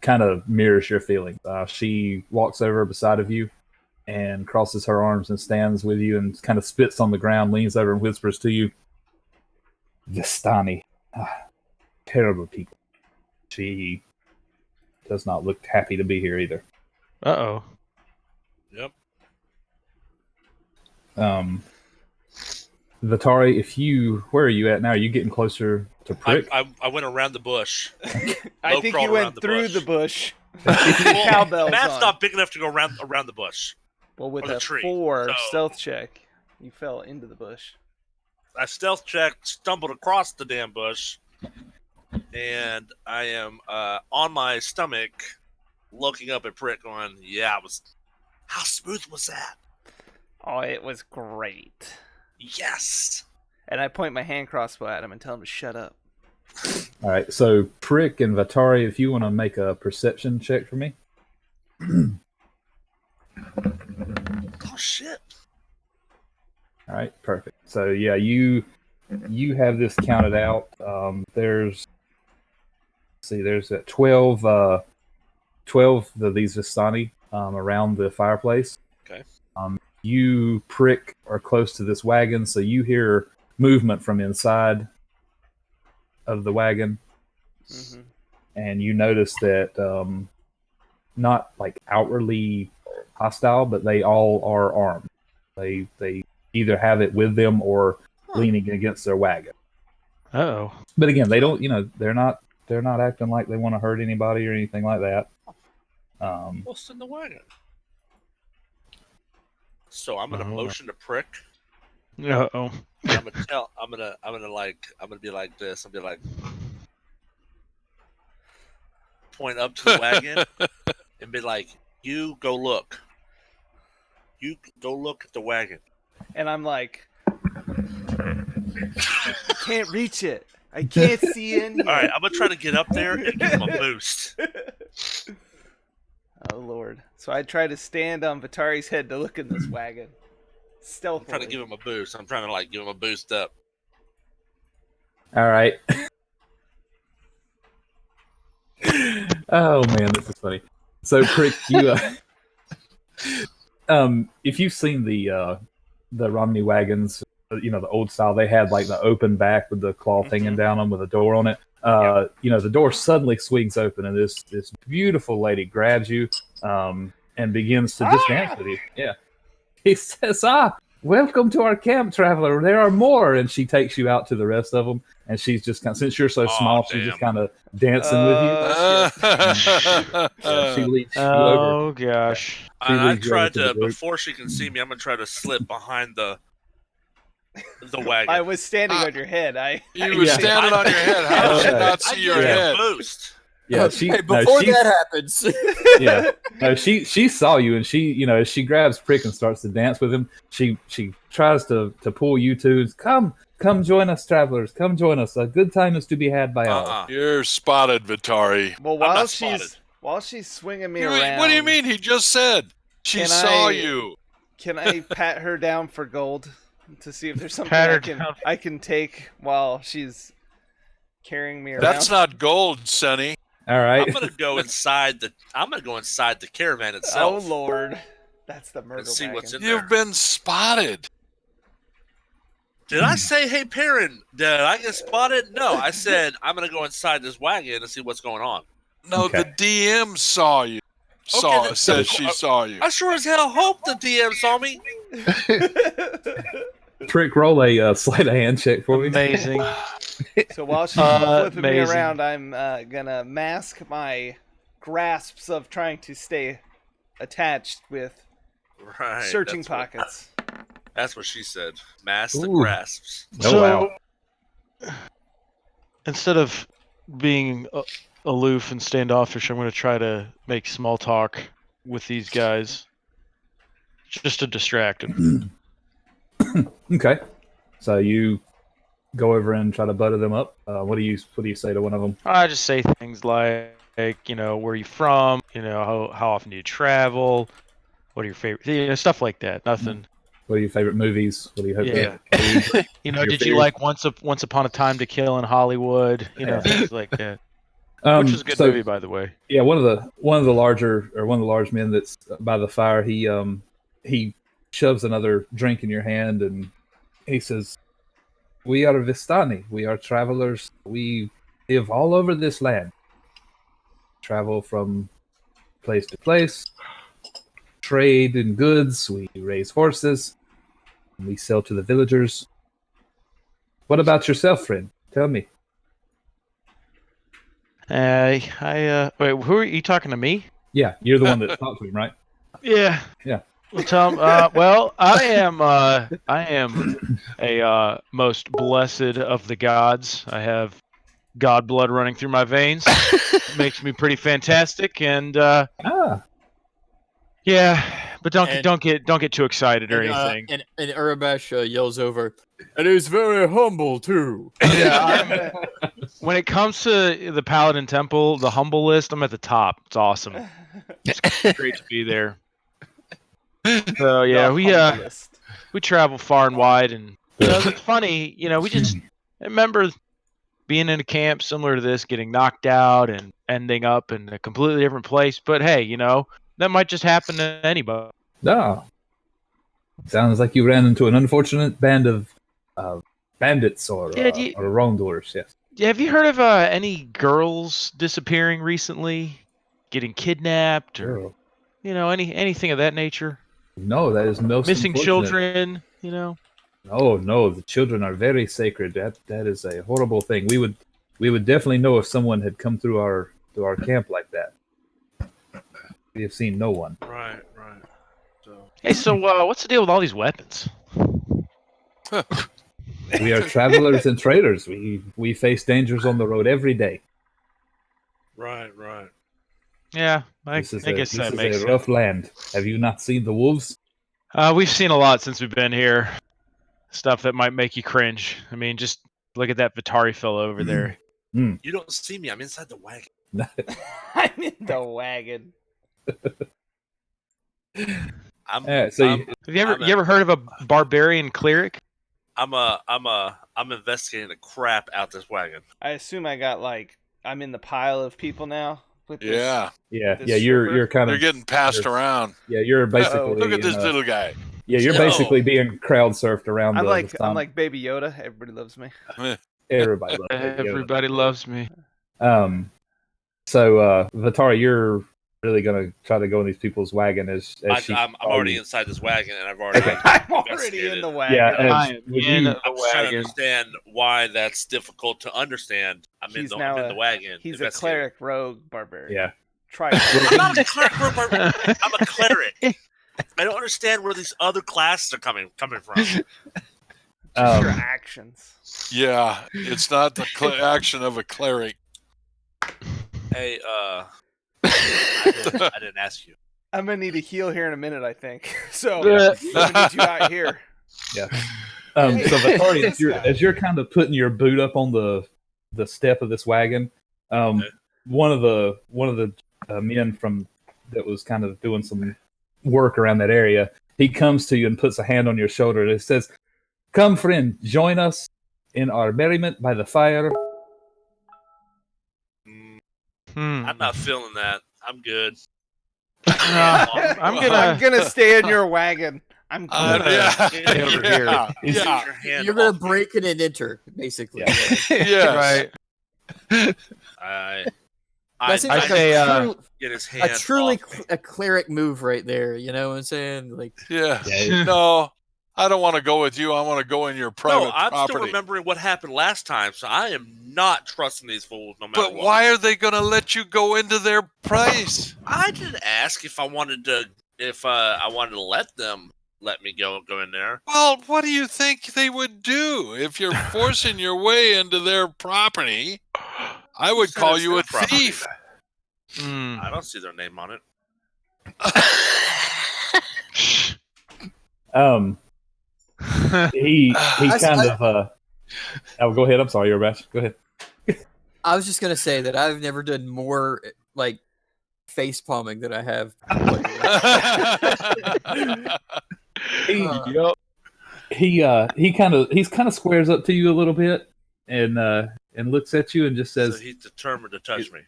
kind of mirrors your feelings. She walks over beside of you and crosses her arms and stands with you and kind of spits on the ground, leans over and whispers to you, Vistani, terrible people. She does not look happy to be here either. Uh-oh. Yep. Vitari, where are you at now? Are you getting closer to Prick? I went around the bush. I Low think crawl you around went the through bush. the bush. Well, Cowbells Matt's on. not big enough to go around the bush. Well, with or the a tree, 4 so- stealth check, you fell into the bush. I stealth checked, stumbled across the damn bush, and I am on my stomach, looking up at Prick, going, "Yeah, how smooth was that?" Oh, it was great. Yes. And I point my hand crossbow at him and tell him to shut up. All right, so Prick and Vatari, if you want to make a perception check for me. Oh shit. All right, perfect. So yeah, you have this counted out. There's 12 of these Vistani around the fireplace. Okay. You, Prick, are close to this wagon, so you hear movement from inside of the wagon, Mm-hmm. and you notice that not like outwardly hostile, but they all are armed. They either have it with them or leaning against their wagon. Oh. But again, they don't. They're not acting like they want to hurt anybody or anything like that. What's in the wagon? So I'm gonna Oh. motion to Prick. Uh-oh. And I'm gonna be like this. I'm gonna be like, point up to the wagon and be like, "You go look. You go look at the wagon." And I'm like, I can't reach it. I can't see in here. All right, I'm gonna try to get up there and give him a boost. Oh Lord! So I try to stand on Vatari's head to look in this wagon, I'm stealthily. trying to give him a boost. I'm trying to like give him a boost up. All right. Oh man, this is funny. So, Prick, you, if you've seen the Romney wagons, the old style, they had like the open back with the cloth hanging down them with a door on it. The door suddenly swings open, and this beautiful lady grabs you and begins to just dance with you. Yeah, he says, welcome to our camp, traveler. There are more, and she takes you out to the rest of them. And she's just kind of, since you're so small, she's just kind of dancing with you. She leads you over. Oh gosh. And I leads you over tried to the to group. before she can see me. I'm gonna try to slip behind the wagon. I was standing on your head. You were standing on your head. How did she not I see your give her a head? boost. Yeah, Before that happens, yeah, no, she saw you, and she, as she grabs Prick and starts to dance with him, she tries to pull you two. Come join us, travelers. Come join us. A good time is to be had by all. You're spotted, Vitari. Well, while she's swinging me around. What do you mean? He just said she saw you. Can I pat her down for gold to see if there's something I can take while she's carrying me around? That's not gold, Sonny. All right. I'm gonna go inside the caravan itself. Oh Lord, that's the murder and see wagon. what's in You've there. been spotted. Did I say, "Hey, Perrin, did I get spotted"? No, I said I'm gonna go inside this wagon and see what's going on. No, Okay. the DM saw you. Said she saw you. I sure as hell hope the DM saw me. Prick, roll a sleight of hand check for me. Amazing. So while she's flipping me amazing. around, I'm gonna mask my grasps of trying to stay attached with Right. searching pockets. That's what she said. Mass the Ooh. grasps. Oh, wow. Instead of being aloof and standoffish, I'm going to try to make small talk with these guys, just to distract them. Okay. So you go over and try to butter them up. What do you say to one of them? I just say things like, where are you from? How often do you travel? What are your favorite? Stuff like that. Nothing. What are your favorite movies? What do you hope? Yeah. Your Did you fears? like Once Upon a Time to Kill in Hollywood? Things like that. Which is a good so, movie, by the way. Yeah, one of the large men that's by the fire. He shoves another drink in your hand and he says, "We are Vistani. We are travelers. We live all over this land. Travel from place to place. Trade in goods. We raise horses. And we sell to the villagers. What about yourself, friend? Tell me." Wait, who are you talking to me? Yeah, you're the one that talked to him, right? Yeah. Yeah. Well, Tom. Well, I am a most blessed of the gods. I have god blood running through my veins. Makes me pretty fantastic, and Yeah, but And- don't get too excited or anything. And Urabash yells over, and he's very humble too. Yeah, when it comes to the Paladin Temple, the humble list, I'm at the top. It's awesome. It's great to be there. So yeah, The we humblest. we travel far and wide, and it's funny. We just I remember being in a camp similar to this, getting knocked out and ending up in a completely different place. But hey, that might just happen to anybody. No. Sounds like you ran into an unfortunate band of bandits or wrongdoers. Yes. Yeah, have you heard of any girls disappearing recently, getting kidnapped, or Girl. anything of that nature? No, that is most Missing unfortunate. children. Oh no, the children are very sacred. That is a horrible thing. We would definitely know if someone had come through our camp like that. We have seen no one. Right. Hey, so what's the deal with all these weapons? We are travelers and traders. We face dangers on the road every day. Right. Yeah, I This is guess that makes a sense. rough land. Have you not seen the wolves? We've seen a lot since we've been here. Stuff that might make you cringe. I mean, just look at that Vitari fellow over there. You don't see me. I'm inside the wagon. I'm in the wagon. I'm Have you ever heard of a barbarian cleric? I'm investigating the crap out this wagon. I assume I'm in the pile of people now. With this, Yeah, Yeah, This yeah. You're stripper? kind they're of getting passed around. yeah. You're basically Look at this in, little guy. yeah. You're Yo. basically being crowd surfed around. I'm the like stomp. I'm like Baby Yoda. Everybody loves me. Everybody loves Baby Yoda. Everybody loves me. So Vitari, you're really gonna try to go in these people's wagon as she. I'm already inside this wagon, and I've already. Okay. I'm already in the wagon. Yeah, I as, am would in you- the I'm just trying to wagon. understand why that's difficult to understand. I'm in the wagon. He's a investigating. cleric rogue barbarian. yeah. Try I'm not a cleric. I'm a cleric. I don't understand where these other classes are coming from. your Um, actions. Yeah, it's not the action of a cleric. Hey, I didn't ask you. I'm gonna need a heal here in a minute, I think. So I'm gonna need you out here. yeah. So Vitari, as you're kind of putting your boot up on the step of this wagon, one of the men from that was kind of doing some work around that area, he comes to you and puts a hand on your shoulder and it says, "Come, friend, join us in our merriment by the fire." I'm not feeling that. I'm good. I'm I'm gonna stay in your wagon. I'm good. Yeah. Stay over here. Yeah. Get Yeah. your hand You're gonna off me. break it and enter, basically. Yeah. Yes. Right. I That seems I like say, get his a hand truly off me. a cleric move right there. You know what I'm saying? Like, Yeah. Yeah. No, I don't want to go with you. I want to go in your private No, I'm property. still remembering what happened last time, so I am not trusting these fools no matter But what. why are they going to let you go into their place? I didn't ask if I wanted to let them let me go in there. Well, what do you think they would do if you're forcing your way into their property? I would Said call it's you a their property. thief. I don't see their name on it. He I- kind of oh, go ahead. I'm sorry, you're Rash. Go ahead. I was just gonna say that I've never done more like face palming than I have. He kind of squares up to you a little bit and looks at you and just So says, he's determined to touch me.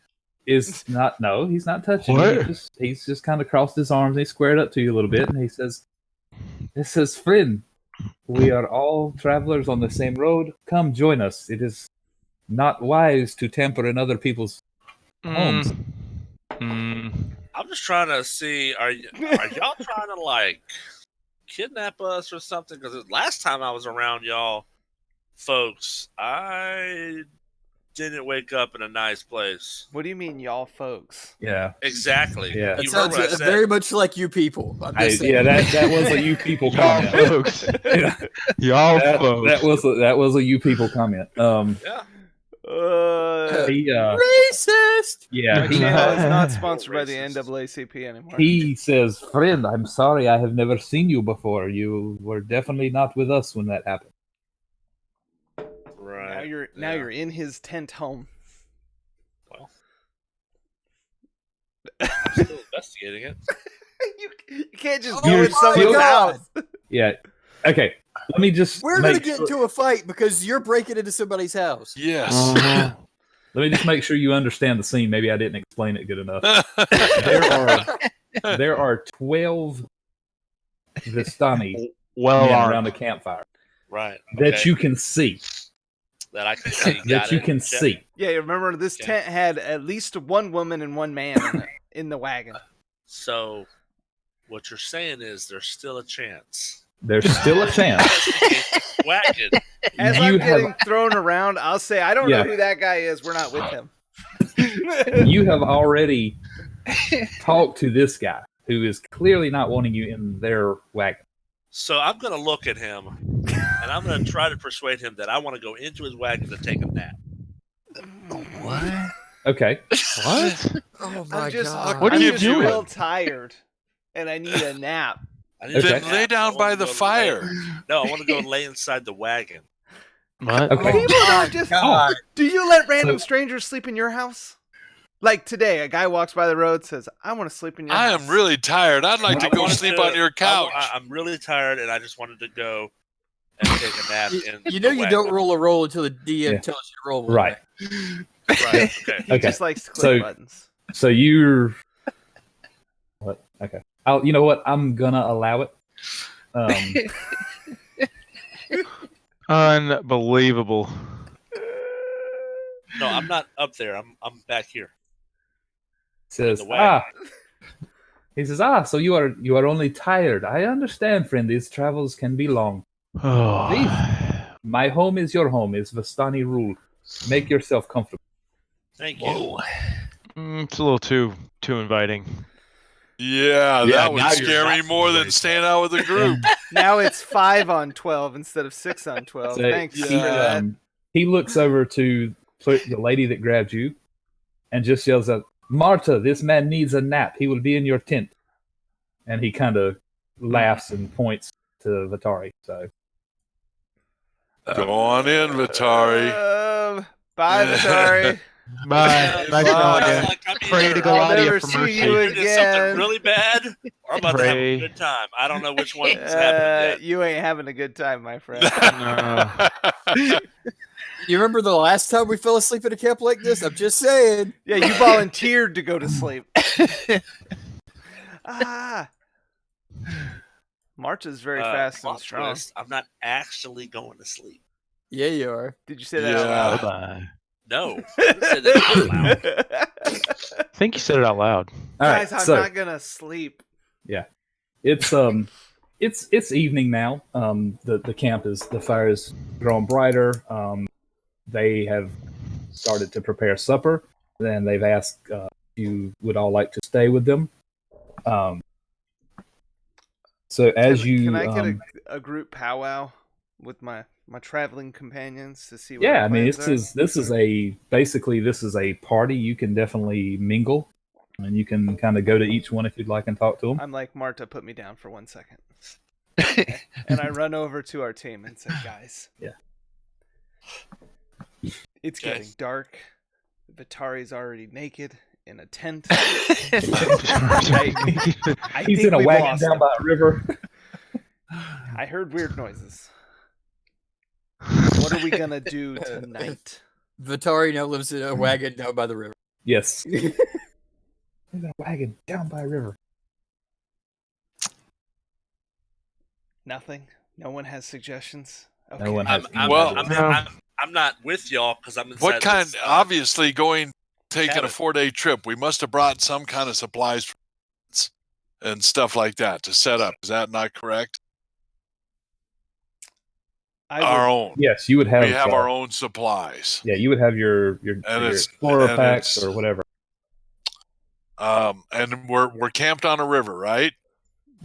"Is not no, he's not touching What? you. He's just kind of crossed his arms. And he squared up to you a little bit and he says, friend, we are all travelers on the same road. Come join us. It is not wise to tamper in other people's homes." I'm just trying to see, are y'all trying to like kidnap us or something? Because last time I was around y'all folks, I didn't wake up in a nice place. What do you mean, y'all folks? Yeah, Exactly. Yeah. That You heard sounds what I said. very much like you people. I'm just saying. yeah. That was a you people comment. folks. Y'all folks. That was a you people comment. Yeah. He, Racist. yeah, The he, channel is not You're sponsored by the racist. NAACP anymore. he says, "Friend, I'm sorry I have never seen you before. You were definitely not with us when that happened." Right. Now you're in his tent home. Well, I'm still investigating it. You can't just Oh go my in someone's God. house. Yeah. Okay. Let me just We're gonna make get sure, into a fight because you're breaking into somebody's house. Yes. let me just make sure you understand the scene. Maybe I didn't explain it good enough. There are 12 Vistani Well men armed. around the campfire Right. that okay. you can see. That I can see. That Got you it. can Check. see. Yeah, remember this Okay. tent had at least one woman and one man in the wagon. So, what you're saying is there's still a chance. There's still a chance. Investigate this wagon. As You I'm have- getting thrown around, I'll say, I don't Yeah. know who that guy is. We're not with him. You have already talked to this guy who is clearly not wanting you in their wagon. So I'm gonna look at him, and I'm gonna try to persuade him that I want to go into his wagon to take a nap. What? Okay. What? Oh my I'm just, God. What are I'm you just doing? real tired, and I need a nap. I need Okay. to Then nap. lay I down wanna by the go fire. No, I want to go lay inside the wagon. What? Okay. People Oh, don't just. God. Do you let random So- strangers sleep in your house? Like today, a guy walks by the road, says, "I want to sleep in your I house." am really tired. I'd like to I go wanted sleep to- on your couch. I'm really tired, and I just wanted to go and take a nap. You know the you wagon. don't roll a roll until the DM Yeah. tells you to roll one. Right. Right. Okay. He Okay. just likes to click So- buttons. So you're what? Okay. You know what? I'm gonna allow it. Unbelievable. No, I'm not up there. I'm back here. Says The wagon. He says so you are only tired. I understand, friend. These travels can be long. Oh. My home is your home. Is Vistani rule. Make yourself comfortable. Thank you. Whoa. It's a little too inviting. Yeah, Yeah, that would now you're scare me not more than worried. staying out with a group. Now it's 5 on 12 instead of 6 on 12. So Thanks he, for that. he looks over to the lady that grabbed you, and just yells out, "Marta, this man needs a nap. He will be in your tent." And he kind of laughs and points to Vatari. So Go on in, Vatari. Bye, Vatari. Bye. Bye, I Claudia. I'm Pray either to God I'll you never for see mercy. you either did something again. really bad, or I'm about to have Pray. a good time. I don't know which one is happening yet. You ain't having a good time, my friend. No. You remember the last time we fell asleep at a camp like this? I'm just saying. Yeah, you volunteered to go to sleep. Marta's very fast and Plot strong. twist, I'm not actually going to sleep. Yeah, you are. Did you say that Yeah. out Bye. No, I didn't say that out loud. loud? I think you said it out loud. all right, Guys, I'm so not gonna sleep. it's evening now. The camp is the fire is growing brighter. They have started to prepare supper. Then they've asked if you would all like to stay with them. So as Can I get a group powwow with my traveling companions to see what yeah, our I mean plans this is a party. You can definitely mingle, and you can kind of go to each one if you'd like and talk to them. I'm like, Marta, put me down for 1 second. And I run over to our team and say, guys. Yeah. It's Okay. getting dark. Vitari's already naked in a tent. He's I think in a we've wagon lost down him. by a river. I heard weird noises. What are we gonna do tonight? Vatari now lives in a wagon down by the river. Yes. There's a wagon down by a river. Nothing. No one has suggestions. Okay. No one has. I'm, Well, I'm not with y'all because I'm inside. What kind? this, Obviously, taking a cabin. 4-day trip, we must have brought some kind of supplies and stuff like that to set up. Is that not correct? Our own. Yes, you would have. We have our own supplies. Yeah, you would have your it's- explorer and packs it's- or whatever. And we're camped on a river, right?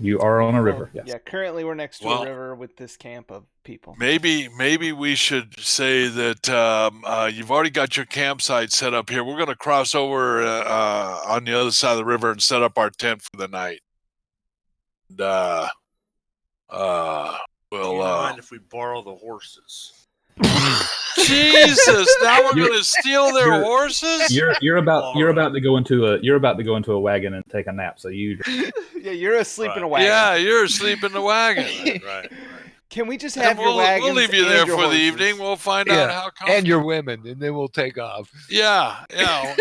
You are on a river. Well, Yes. Yeah, currently we're next to Well- a river with this camp of people. Maybe we should say that you've already got your campsite set up here. We're going to cross over on the other side of the river and set up our tent for the night. And, Do you we'll. mind if we borrow the horses? Jesus! Now we're You're- going to steal their you're- horses. You're about to go into a wagon and take a nap. So you Yeah, you're asleep in a Right. wagon. Yeah, you're asleep in the wagon. Right. Can we just And have your wagon? we'll leave you there for the evening. We'll find out how come. And your women, and then we'll take off. Yeah.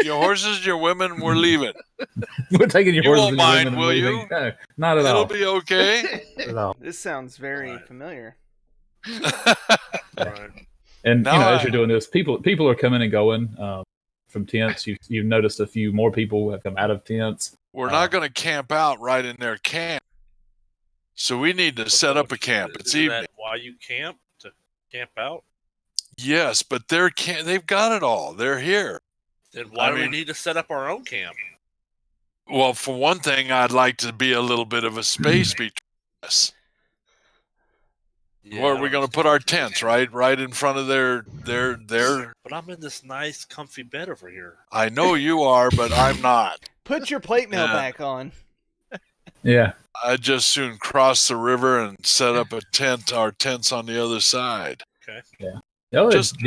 Your horses, your women, we're leaving. we're taking your You horses won't and your mind, women and will leaving. you? No, not at It'll all. be okay. Not at all. This sounds very Right. familiar. Right. And Now as you're doing this, people are coming and going from tents. You've noticed a few more people have come out of tents. We're not going to camp out right in their camp. So we need to set up a camp. It's Isn't evening. that why you camp? To camp out? Yes, but they've got it all. They're here. Then why I do we mean- need to set up our own camp? Well, for one thing, I'd like to be a little bit of a space between us. Yeah, Where I are we going to understand put our what you're tents? saying. Right in front of their. But I'm in this nice, comfy bed over here. I know you are, but I'm not. Put your plate mail Yeah. back on. Yeah. I'd just soon cross the river and set up our tents on the other side. Oh, Just-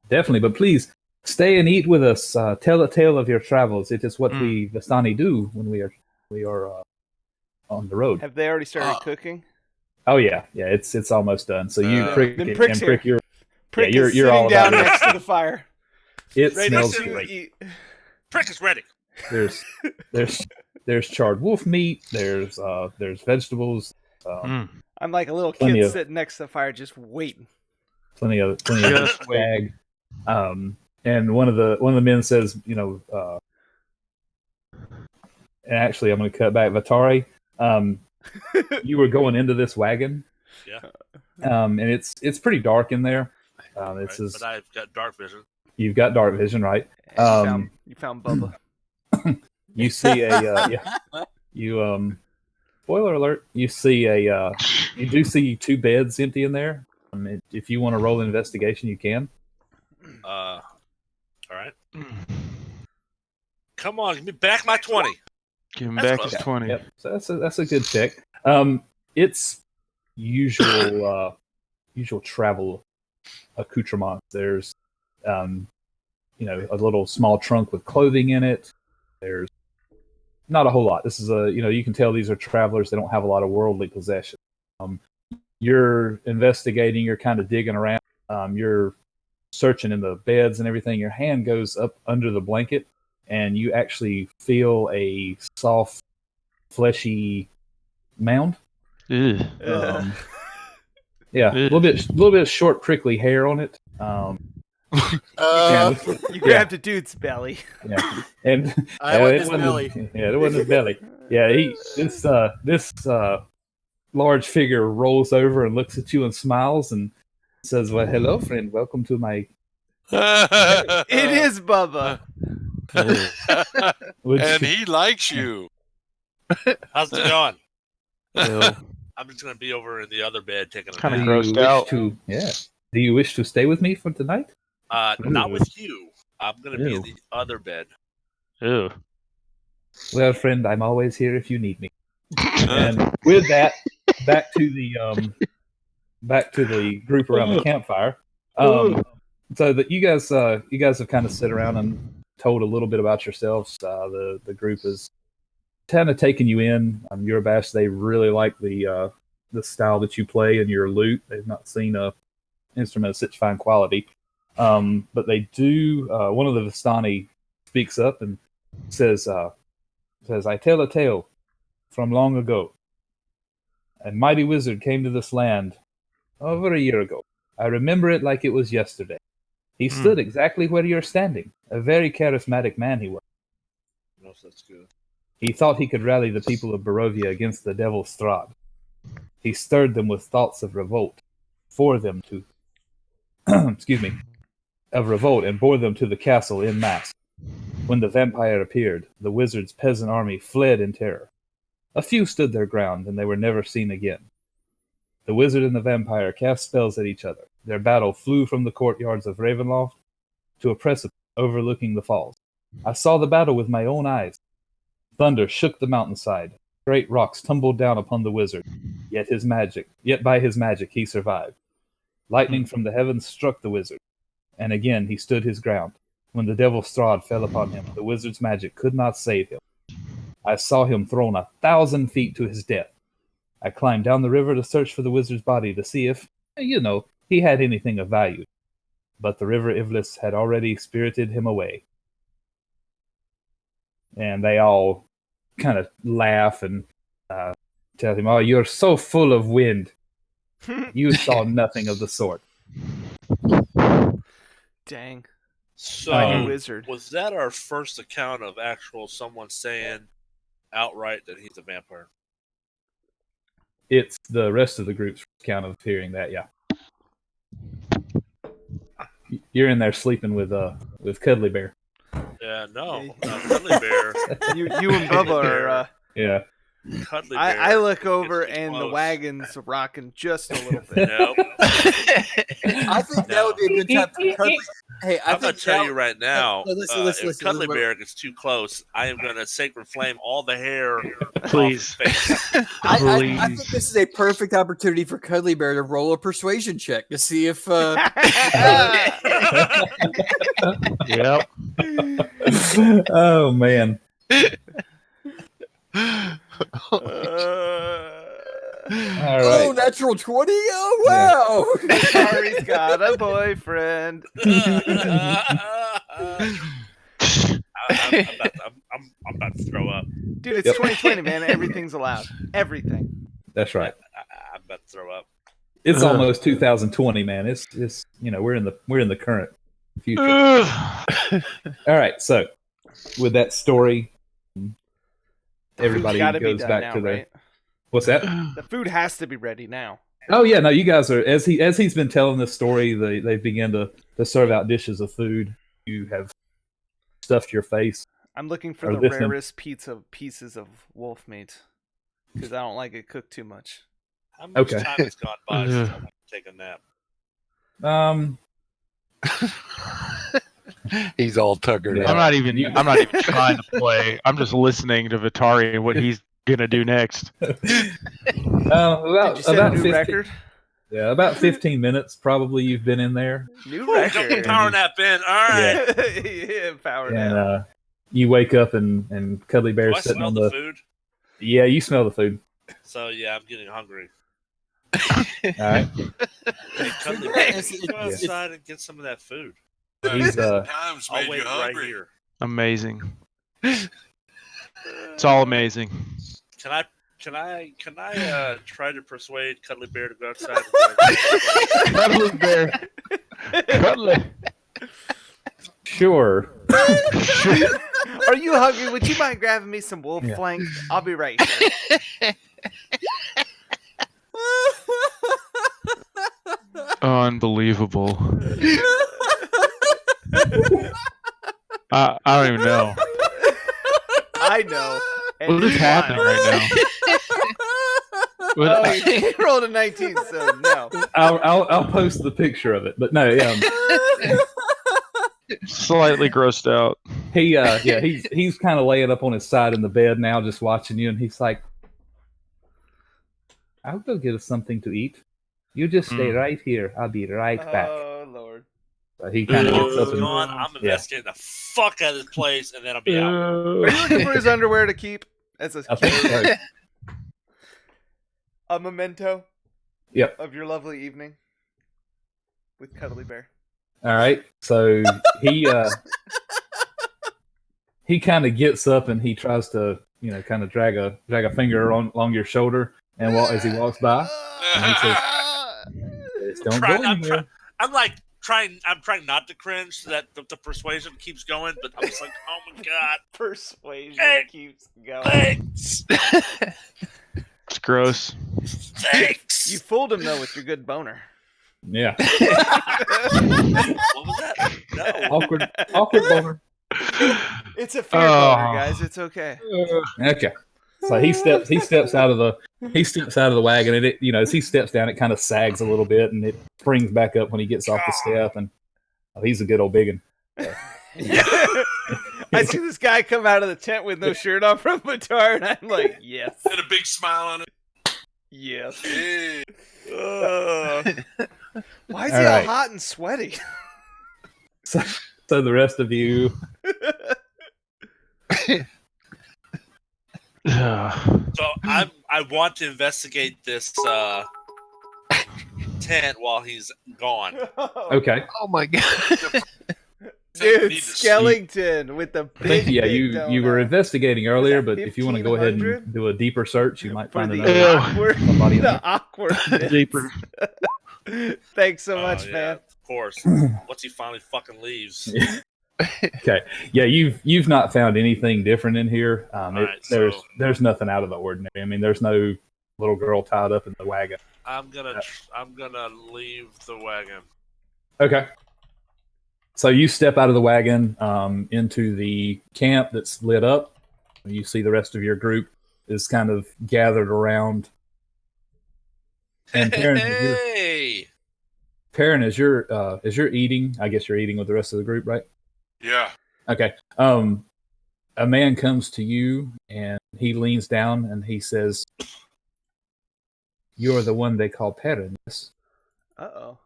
definitely. But please stay and eat with us. Tell a tale of your travels. It is what Mm. we Vistani do when we are on the road. Have they already started Ah. cooking? Oh yeah. It's almost done. So you prick Then it Prick's and prick here. your. Prick you're- is you're sitting all down about it. next to the fire. It Ready smells to great. eat. Prick is ready. There's charred wolf meat. There's vegetables. Mm. I'm like a little Plenty kid of- sitting next to the fire just waiting. Plenty of Just swag. And one of the men says, and actually I'm going to cut back. Vatari, you were going into this wagon. Yeah. And it's pretty dark in there. Right? This is But I've got dark vision. you've got dark vision, right? You found Bubba. You see spoiler alert, you do see two beds empty in there. If you want to roll an investigation, you can. All right. Come on, give me back my 20. Give him That's back close. his 20. Yep. So that's a good check. It's usual travel accoutrements. There's a little small trunk with clothing in it. There's not a whole lot. This is you can tell these are travelers. They don't have a lot of worldly possessions. You're investigating. You're kind of digging around. You're searching in the beds and everything. Your hand goes up under the blanket, and you actually feel a soft, fleshy mound. Ugh. Yeah, a little bit of short, prickly hair on it. And, You grabbed a dude's belly. yeah, and I it want his wasn't belly. Yeah, it wasn't his belly. Yeah, this large figure rolls over and looks at you and smiles and says, "Well, hello, friend. Welcome to my." It is Bubba. Which, And he likes you. How's it going? Ew. I'm just gonna be over in the other bed taking a Kinda nap. grossed out. Do you wish to stay with me for tonight? Not with you. I'm gonna be Ew. in the other bed. Ew. Well, friend, I'm always here if you need me. And with that, back to the group around the campfire. So that you guys have kind of sit around and told a little bit about yourselves. The group is kind of taking you in. Urabash, they really like the style that you play and your lute. They've not seen a instrument of such fine quality. But they do. One of the Vistani speaks up and says, "I tell a tale from long ago. A mighty wizard came to this land over a year ago. I remember it like it was yesterday. He stood exactly where you're standing. A very charismatic man he was. No, that's good. He thought he could rally the people of Barovia against the devil Strahd. He stirred them with thoughts of revolt, for them to, of revolt, and bore them to the castle en masse. When the vampire appeared, the wizard's peasant army fled in terror. A few stood their ground, and they were never seen again. The wizard and the vampire cast spells at each other. Their battle flew from the courtyards of Ravenloft to a precipice overlooking the falls. I saw the battle with my own eyes. Thunder shook the mountainside. Great rocks tumbled down upon the wizard. Yet by his magic he survived. Lightning from the heavens struck the wizard, and again he stood his ground. When the devil Strahd fell upon him, the wizard's magic could not save him. I saw him thrown 1,000 feet to his death. I climbed down the river to search for the wizard's body to see if, he had anything of value. But the river Ivlis had already spirited him away. And they all kind of laugh and tell him, "Oh, you're so full of wind. You saw nothing of the sort." Dang. So, wizard. was that our first account of actual someone saying outright that he's a vampire? It's the rest of the group's account of hearing that, yeah. You're in there sleeping with Cuddly Bear. Yeah, no, Cuddly Bear. You and Bubba are. Yeah. Cuddly Bear. I look over gets and the close. wagon's rocking just a little bit. Nope. I think that would be a good time for Cuddly. Hey, I'm going to tell you right now, Listen, if Cuddly Bear gets too close, I am going to sacred flame all the hair Please. off his face. I think this is a perfect opportunity for Cuddly Bear to roll a persuasion check to see if. Yep. Oh, man. All Oh, right. natural 20? Oh, wow. Ari's got a boyfriend. I'm about to throw up. Dude, it's 2020, man. Everything's allowed. Everything. That's right. I'm about to throw up. It's almost 2020, man. It's we're in the current future. All right, so with that story, everybody Gotta be goes done back now, to their. right? What's that? The food has to be ready now. Oh yeah, no, you guys are as he's been telling this story. They begin to serve out dishes of food. You have stuffed your face. I'm looking for Or the this rarest pieces of wolf meat because I don't like it cooked too much. How much Okay. time has gone by since I went to take a nap? He's all tuggered Yeah. out. I'm not even trying to play. I'm just listening to Vitari and what he's gonna do next. Did you About set a new 15, record? yeah, about 15 minutes probably you've been in there, New Got the record. power nap in. All right. Yeah, power and nap. you wake up and Cuddly Do Bear's I sitting smell on the food? Yeah, you smell the food. So yeah, I'm getting hungry. All right, Hey, Cuddly Bear, It's- can you go it's- outside and get some of that food? he's Times I'll made wait you right hungry. here. Amazing. It's all amazing. Can I try to persuade Cuddly Bear to go outside? Cuddly Bear. Cuddly. sure. Are you hungry? Would you mind grabbing me some wolf Yeah. flank? I'll be right here. Unbelievable. I don't even know. I know. And What is you happening want. right now? What- Oh, he rolled a 19, so no. I'll post the picture of it, but no, Slightly grossed out. he's kind of laying up on his side in the bed now, just watching you, and he's like, "I'll go get us something to eat. You just stay right here. I'll be right back." Oh, Lord. So he kind of gets up You know and what? I'm investigating the fuck out of this place, and then I'll be out. Are you looking for his underwear to keep as a I think so. a memento Yep. of your lovely evening with Cuddly Bear? All right. So he kind of gets up and he tries to kind of drag a finger along your shoulder, and as he walks by, and he says, "Just don't go anywhere." I'm trying not to cringe so that the persuasion keeps going, but I'm just like, oh my god, Persuasion Hey. keeps going. thanks, It's gross. thanks. You fooled him, though, with your good boner. Yeah. What was that? No. Awkward boner. It's a fear Oh. boner, guys. It's okay. Okay. So he steps out of the wagon, and it, as he steps down, it kind of sags a little bit, and it springs back up when he gets off the step. And he's a good old biggin. I see this guy come out of the tent with no shirt on from Batar, and I'm like, yes. And a big smile on it. Yes. Hey. Why is he all hot and sweaty? So the rest of you. So I want to investigate this tent while he's gone. Okay. Oh my god. Dude, Skellington with the big, Thank you. Yeah, big you were donut. investigating earlier, Is that but if you want to go ahead 1500? and do a deeper search, you might For find the another awkward, somebody in there. awkwardness. Deeper. Thanks so much, Yeah, man. of course. Once he finally fucking leaves. Okay. Yeah, you've not found anything different in here. Alright, there's nothing out of the ordinary. I mean, there's no little girl tied up in the wagon. I'm gonna leave the wagon. Okay. So you step out of the wagon into the camp that's lit up. You see the rest of your group is kind of gathered around. And Perrin, as you're eating, I guess you're eating with the rest of the group, right? Yeah. Okay. A man comes to you and he leans down and he says, "You're the one they call Perrin, yes?" Uh-oh.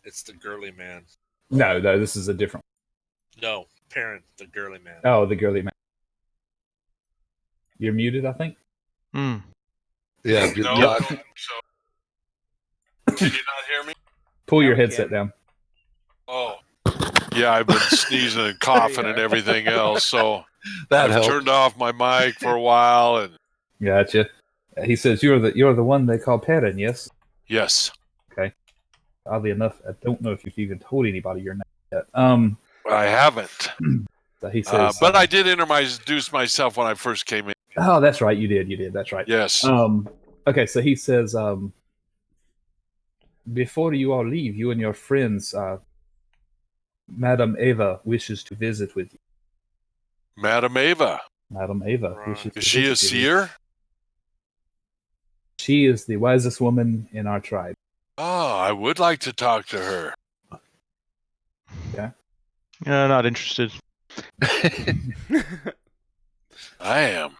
It's the girly man. No, this is a different. No, parent, the girly man. Oh, the girly man. You're muted, I think. Hmm. Yeah. No, I don't think so. Can you not hear me? Pull your Now we headset can. down. Oh. Yeah, I've been sneezing and coughing and everything else, so That I've helped. turned off my mic for a while, and Gotcha. He says, "You're the one they call Perrin, yes?" yes, Oddly enough, I don't know if you've even told anybody your name yet. I haven't. So he says, But I did introduce myself when I first came in. "Oh, that's right, you did. That's right." Yes. Okay, so he says, "Before you all leave, you and your friends, Madam Ava wishes to visit with you." Madam Ava. Madam Ava Right. wishes to Is she a visit with you. seer? She is the wisest woman in our tribe. Oh, I would like to talk to her. Not interested. I am.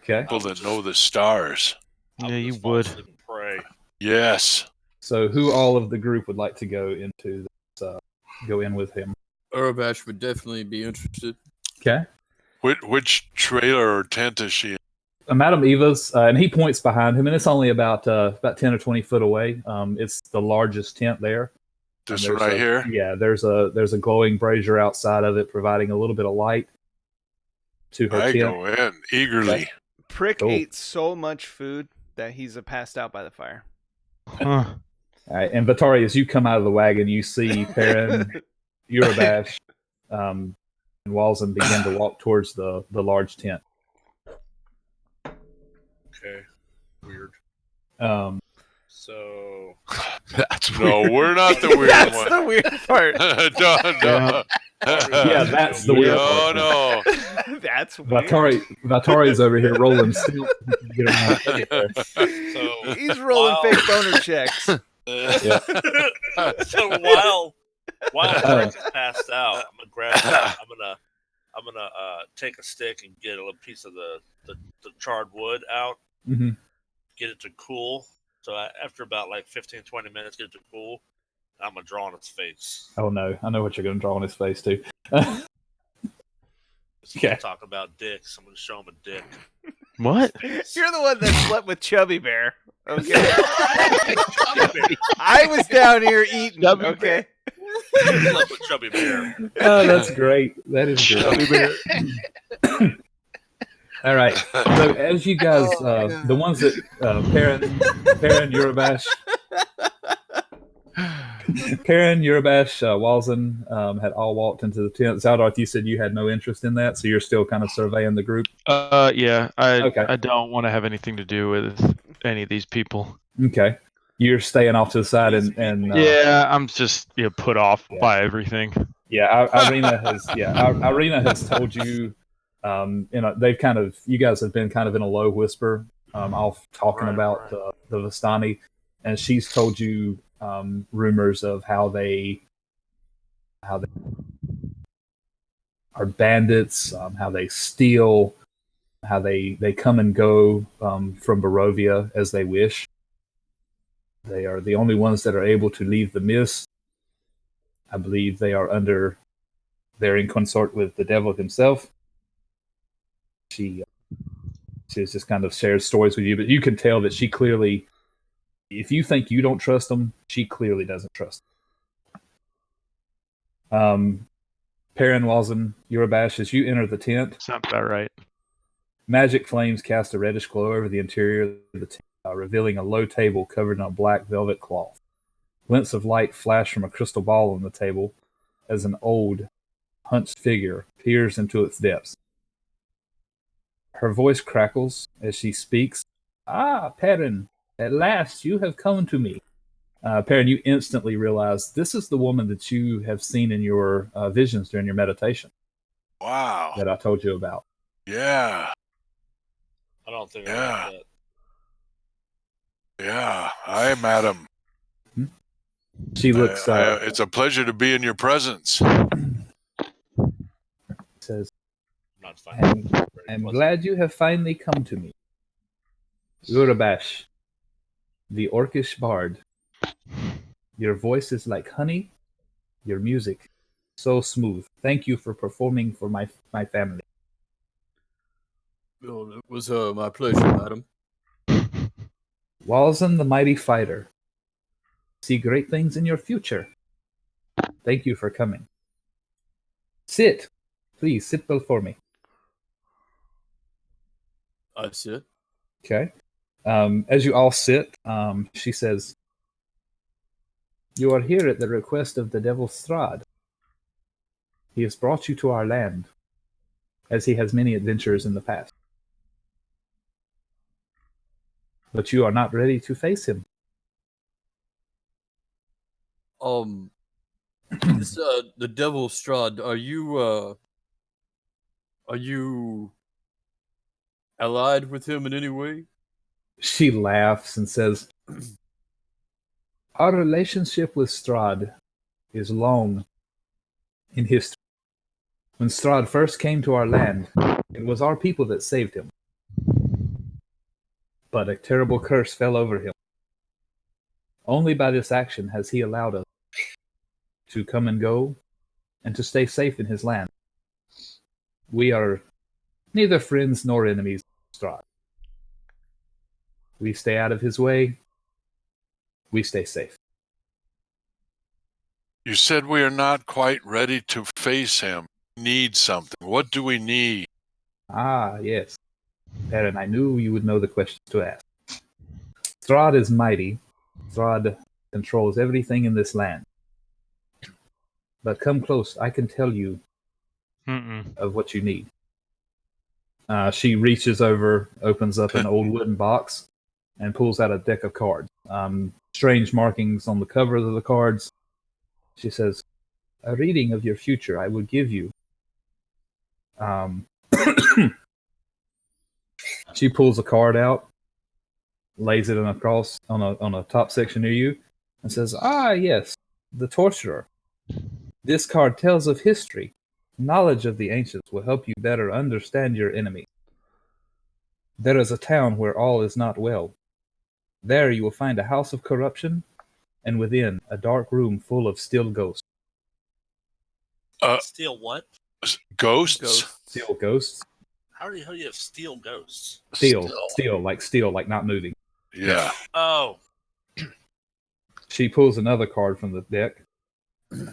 Okay, People that know the stars. I'll Yeah, you just fall would. asleep and pray. Yes. so who all of the group would like to go into this, go in with him? Urbash would definitely be interested. Okay. Which trailer or tent is she in? Madam Eva's, and he points behind him, and it's only about 10 or 20 foot away. It's the largest tent there. And This there's right here? Yeah, there's a glowing brazier outside of it, providing a little bit of light to her I tent. go in eagerly. Prick Cool. ate so much food that he's passed out by the fire. Huh. All right, and Vatari, as you come out of the wagon, you see Perrin, Urabash, and Walzen begin to walk towards the large tent. Okay. Weird. So That's No, weird. we're not the weird That's one. the weird part. No. Yeah, that's the weird part. No. That's weird. Vatari's over here rolling still. Get around to get there. So He's rolling while- fake boner checks. so while Rick is passed out, I'm gonna grab that. I'm gonna take a stick and get a little piece of the charred wood out, hmm get it to cool. So after about like 15-20 minutes, get it to cool. I'm gonna draw on its face. Oh no, I know what you're going to draw on his face too. Okay. Talk about dicks. I'm gonna show him a dick. What? You're the one that slept with Chubby Bear. Okay. I was down here eating. Chubby Okay. Slept with Chubby Bear. Oh, that's great. That is great. All right. So as you guys, the ones that Perrin, Urabash, Walzen had all walked into the tent. Zaldarth, you said you had no interest in that, so you're still kind of surveying the group. Yeah. Okay. I don't want to have anything to do with any of these people. Okay. You're staying off to the side, and Yeah, I'm just put off Yeah. by everything. Irina has told you they've you guys have been kind of in a low whisper, off talking about the Vistani, and she's told you rumors of how they are bandits, how they steal, how they come and go from Barovia as they wish. They are the only ones that are able to leave the mist. I believe they're in consort with the devil himself. She just kind of shares stories with you, but you can tell that she clearly, if you think you don't trust them, she clearly doesn't trust them. Perrin, Walzen, Urabash, as you enter the tent, Sounds about right. magic flames cast a reddish glow over the interior of the tent, revealing a low table covered in a black velvet cloth. Glints of light flash from a crystal ball on the table as an old, hunched figure peers into its depths. Her voice crackles as she speaks. Ah, Perrin, at last you have come to me. Perrin, you instantly realize this is the woman that you have seen in your visions during your meditation. Wow. That I told you about. Yeah. I don't think I like that. Yeah. Hi, madam. She looks. It's a pleasure to be in your presence. Says, Not fine. I'm glad you have finally come to me. Urabash, the Orcish bard. Your voice is like honey. Your music, so smooth. Thank you for performing for my family. Well, it was my pleasure, madam. Walzen, the mighty fighter. See great things in your future. Thank you for coming. Sit. Please, sit before me. I sit. Okay. As you all sit, she says, you are here at the request of the devil Strahd. He has brought you to our land, as he has many adventures in the past. But you are not ready to face him. This the devil Strahd. Are you allied with him in any way? She laughs and says, our relationship with Strahd is long in history. When Strahd first came to our land, it was our people that saved him. But a terrible curse fell over him. Only by this action has he allowed us to come and go and to stay safe in his land. We are neither friends nor enemies of Strahd. We stay out of his way. We stay safe. You said we are not quite ready to face him. Need something. What do we need? Ah, yes. Perrin, I knew you would know the questions to ask. Strahd is mighty. Strahd controls everything in this land. But come close, I can tell you of what you need. She reaches over, opens up an old wooden box, and pulls out a deck of cards. Strange markings on the covers of the cards. She says, a reading of your future I will give you. She pulls a card out, lays it on a top section near you, and says, ah, yes, the torturer. This card tells of history. Knowledge of the ancients will help you better understand your enemy. There is a town where all is not well. There you will find a house of corruption, and within a dark room full of still ghosts. Steel what? Ghosts? Still ghosts? How do you have steel ghosts? Steel, like not moving. Yeah. Oh. She pulls another card from the deck,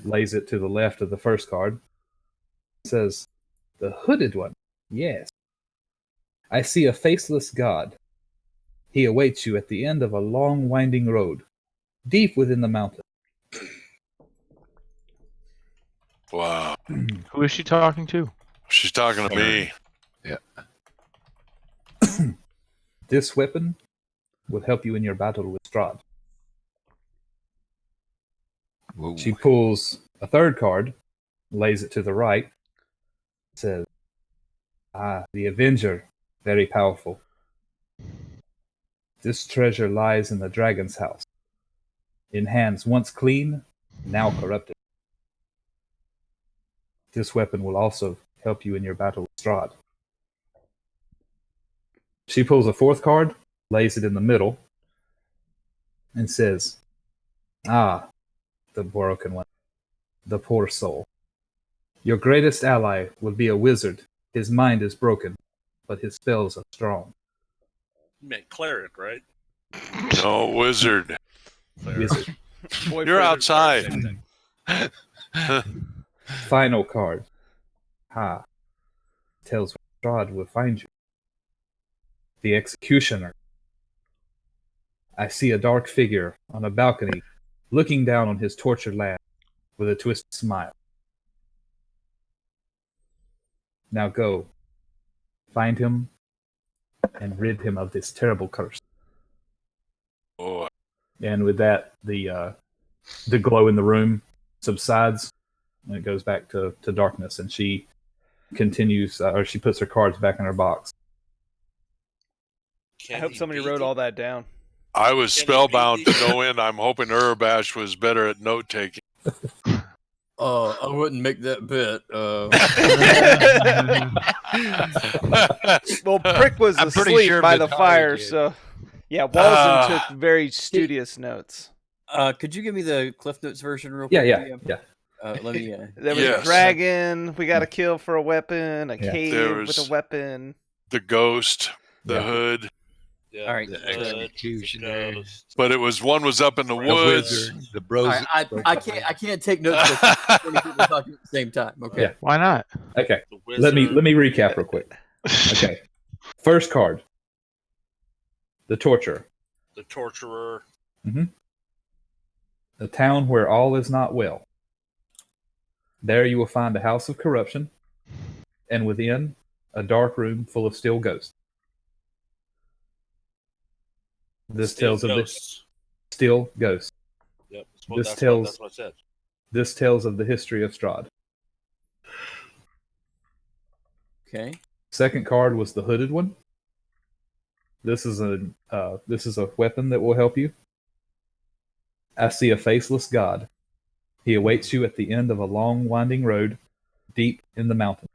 lays it to the left of the first card, says, the hooded one. Yes. I see a faceless god. He awaits you at the end of a long winding road, deep within the mountain. Wow. Who is she talking to? She's talking to me. Yeah. This weapon will help you in your battle with Strahd. Whoa. She pulls a third card, lays it to the right, says, Ah, the Avenger, very powerful. This treasure lies in the dragon's house, in hands once clean, now corrupted. This weapon will also help you in your battle with Strahd. She pulls a fourth card, lays it in the middle, and says, Ah, the broken one, the poor soul. Your greatest ally will be a wizard. His mind is broken, but his spells are strong. You meant cleric, right? No, wizard. Wizard. Boyfriend You're or outside. same thing. Final card. Ha. Tells where Strahd will find you. The Executioner. I see a dark figure on a balcony, looking down on his tortured land with a twisted smile. Now go. Find him and rid him of this terrible curse. Boy. And with that, the glow in the room subsides, and it goes back to darkness. And she continues, or she puts her cards back in her box. I hope somebody wrote all that down. I was spellbound to no end. I'm hoping Urbash was better at note taking. I wouldn't make that bet. Well, Prick was I'm pretty asleep sure by the Vitali fire, did. so yeah, Walden took very studious notes. Could you give me the Cliff Notes version real Yeah, quick? yeah. Let me. There was a Yes. dragon. We got to kill for a weapon. A Yeah. cave There with was- a weapon. The ghost, the Yeah. hood. Yeah, All right. the The hood, executioner. the ghost. But it was one was up in the The woods. wizard, the bros. I can't take notes with 20 people talking at the same time. Okay. Yeah. Why not? Okay. The Let me wizard. recap real quick. Okay. First card. The Torturer. The torturer. A town where all is not well. There you will find a house of corruption, and within, a dark room full of still ghosts. This Still tells of the ghosts. still ghosts. Yep. This That's tells- what I said. This tells of the history of Strahd. Okay. Second card was the hooded one. This is a weapon that will help you. I see a faceless god. He awaits you at the end of a long, winding road, deep in the mountain.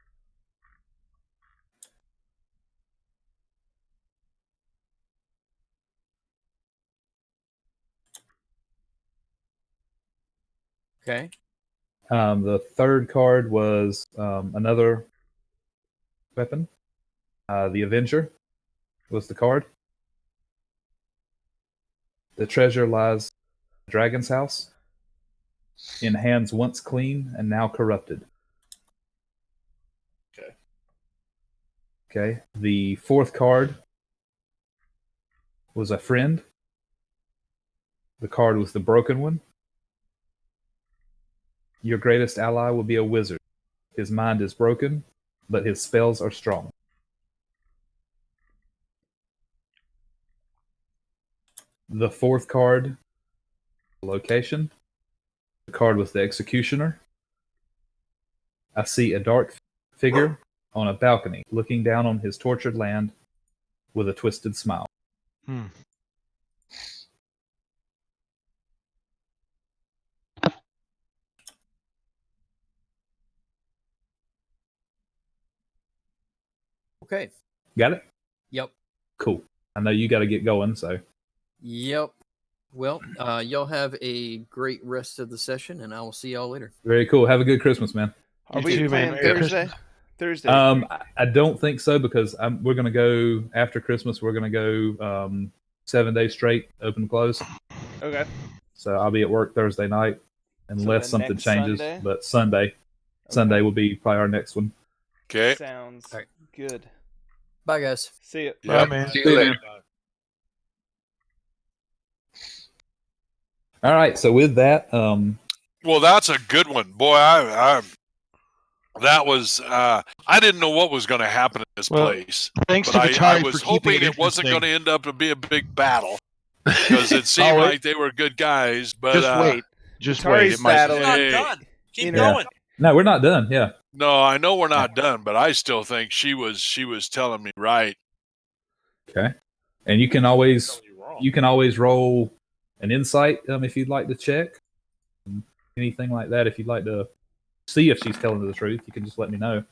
Okay. The third card was another weapon. The Avenger was the card. The treasure lies in the dragon's house, in hands once clean and now corrupted. Okay. Okay. The fourth card was a friend. The card was the broken one. Your greatest ally will be a wizard. His mind is broken, but his spells are strong. The fourth card, location. The card was the Executioner. I see a dark figure on a balcony looking down on his tortured land with a twisted smile. Okay. Got it? Yep. Cool. I know you got to get going, so. Yep. Well, y'all have a great rest of the session, and I will see y'all later. Very cool. Have a good Christmas, man. Are You we too, playing man. Merry Thursday? Thursday. I don't think so because we're going to go after Christmas. We're going to go 7 days straight, open and close. Okay. So I'll be at work Thursday night unless then something next changes. Sunday? But Sunday will be probably our next one. Okay. Sounds All right. good. Bye, guys. See ya. Yeah. Bye, man. See you later. All right. So with that, Well, that's a good one, boy. That was I didn't know what was going to happen in this Well, place, Thanks but to I Vitali was for keeping hoping it wasn't going to end up to be a big battle because it seemed Oh, it- like they were good guys. But Just wait. Just Atari's wait. It might. battle. It's not Hey. done. Keep Inter- going. no, we're not done. Yeah. No, I know we're not done, but I still think she was telling me right. Okay. And you can always Telling you wrong. you can always roll an insight if you'd like to check. Anything like that, if you'd like to see if she's telling the truth, you can just let me know.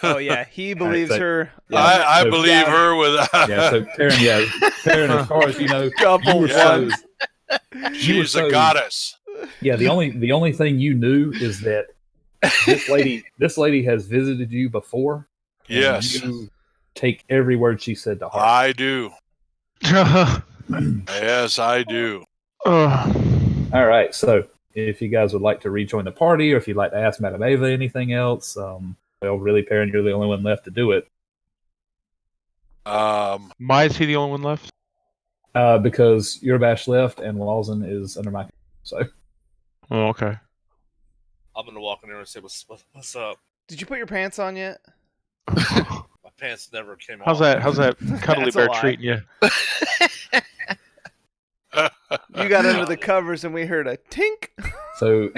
Oh yeah, he believes so- her. Yeah, I so- believe Yeah. her with Yeah, so Perrin, as far as you know, Double you were one. so- you were she's a so- goddess. Yeah, the only thing you knew is that this lady has visited you before. and Yes, you take every word she said to heart. I do. Yes, I do. All right, so if you guys would like to rejoin the party, or if you'd like to ask Madame Ava anything else, well, really, Perrin, you're the only one left to do it. Why is he the only one left? Because Urabash left and Walzen is under my control. So Oh, okay. I'm gonna walk in there and say, "What's up?" Did you put your pants on yet? My pants never came How's off. that cuddly That's a bear lie. treating you? You got under the covers and we heard a tink. So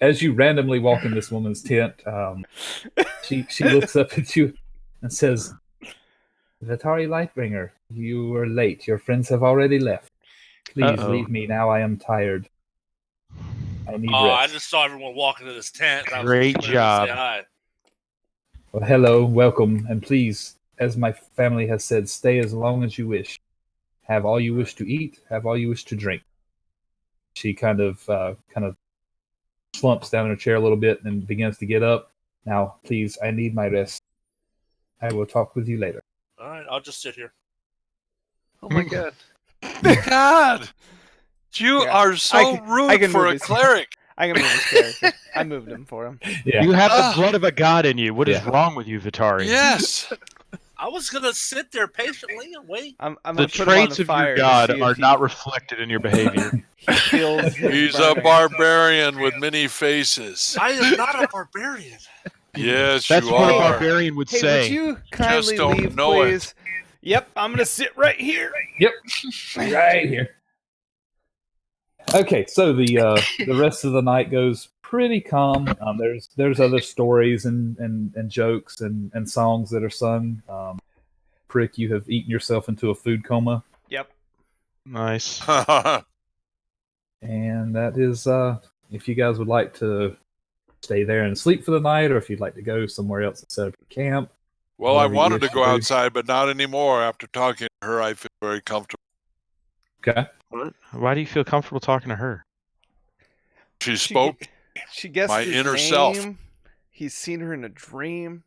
as you randomly walk in this woman's tent, she looks up at you and says, "Vatari Lightbringer, you were late. Your friends have already left. Please Uh-oh. leave me now. I am tired. I need Oh, I rest." just saw everyone walk into this tent. And I was Great coming in to job. say hi. Well, hello, welcome, and please, as my family has said, stay as long as you wish. Have all you wish to eat. Have all you wish to drink. She kind of slumps down in her chair a little bit and begins to get up. Now, please, I need my rest. I will talk with you later. All right, I'll just sit here. Oh my god. God, you Yeah. are so I rude can for move a his- cleric. I can move his character. I moved him for him. Yeah. You have the blood of a god in you. What is Yeah. wrong with you, Vitari? Yes. I was gonna sit there patiently and wait. I'm The gonna put him on traits the of fire your to god see if are he- not reflected in your behavior. He kills his He's a burning. barbarian with many faces. I am not a barbarian. Yes, That's you what a are. barbarian would Hey, say. would you kindly don't leave, know it. please? Yep, I'm gonna sit right here. Right here. Okay, so the rest of the night goes pretty calm. There's other stories and jokes and songs that are sung. Prick, you have eaten yourself into a food coma, Yep. Nice. and that is if you guys would like to stay there and sleep for the night, or if you'd like to go somewhere else and set up your camp. Well, I Whatever you wanted wish to go to do. outside, but not anymore. After talking to her, I feel very comfortable. Okay. Why do you feel comfortable talking to her? She She, spoke. she guessed my his inner name. self. He's seen her in a dream.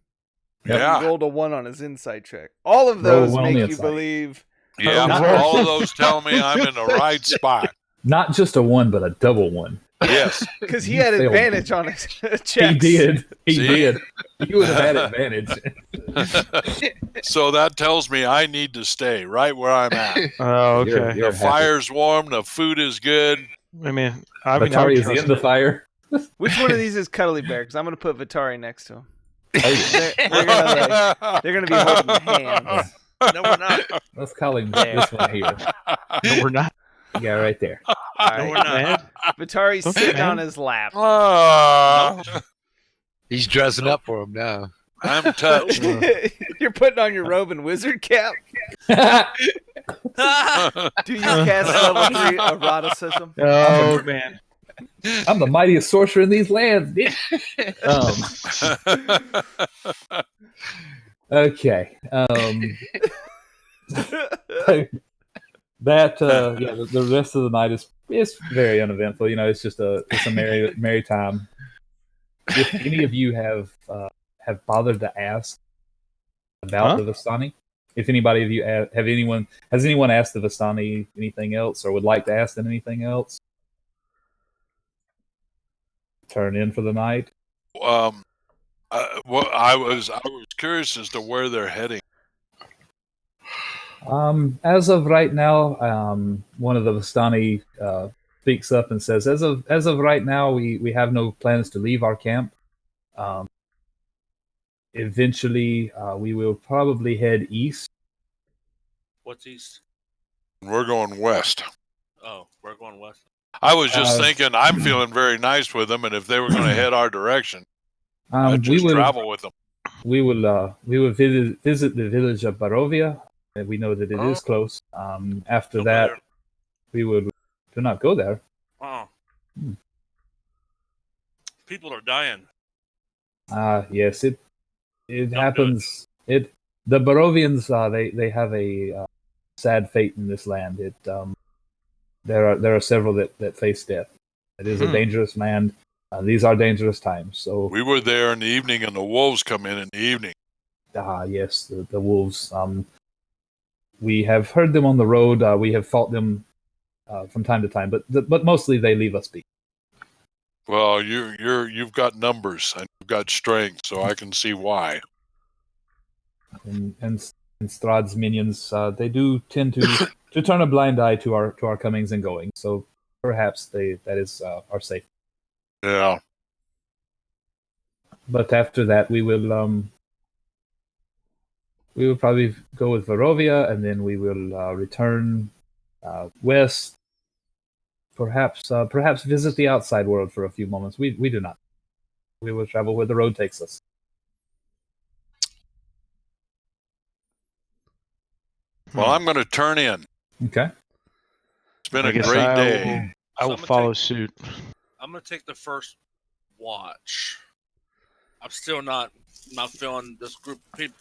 Yep. Yeah. He rolled a 1 on his insight check. All of Roll a those 1 on make the you insight. believe. Yeah, Not all her. of those tell me I'm in the right spot. Not just a 1, but a double 1. Yes. Because he You had failed. advantage on his checks. He did. He See? did. You would have had advantage. So that tells me I need to stay right where I'm at. Oh, You're- okay. you're The happy. fire's warm. The food is good. I would Vatari is trust in the it. fire. Which one of these is Cuddly Bear? Because I'm going to put Vitari next to him. Oh, They're gonna be holding hands. No, we're not. let's call him There. this one here. No, we're not. Yeah, right there. All No, right. we're not. Man. Vitari's Okay, sitting man. on his lap. He's dressing up for him now. I'm touched. You're putting on your robe and wizard cap. Do you cast level 3 eroticism? Oh, man. I'm the mightiest sorcerer in these lands. bitch. Okay. That yeah, the rest of the night is very uneventful. You know, it's just it's a merry time. If any of you have bothered to ask about the Vistani, if anybody of you has anyone asked the Vistani anything else, or would like to ask them anything else, turn in for the night. Well, I was curious as to where they're heading. As of right now, one of the Vistani speaks up and says, "As of right now, we have no plans to leave our camp. Eventually, we will probably head east. What's east? We're going west. Oh, we're going west. I was just Uh, thinking, I'm feeling very nice with them, and if they were going to head our direction, I'd we just will travel with them. we will visit the village of Barovia. And we know that it is Oh. close. After Go that, there. we would do not go there. Oh. Hmm. People are dying. Yes, it do it. happens. The Barovians they have a sad fate in this land. There are several that face death. It is a dangerous land. These are dangerous times. So We were there in the evening, and the wolves come in the evening. yes, the wolves. We have heard them on the road. We have fought them from time to time, but mostly they leave us be. Well, you've got numbers and you've got strength, so I can see why. And Strahd's minions, they do tend to turn a blind eye to our comings and goings. So perhaps that is our safe. Yeah. But after that, we will probably go with Varovia, and then we will return west. Perhaps visit the outside world for a few moments. We do not. We will travel where the road takes us. Well, I'm going to turn in. Okay. It's been I a guess great I day. will- I So will I'm gonna follow take- suit. I'm gonna take the first watch. I'm still not feeling this group of people.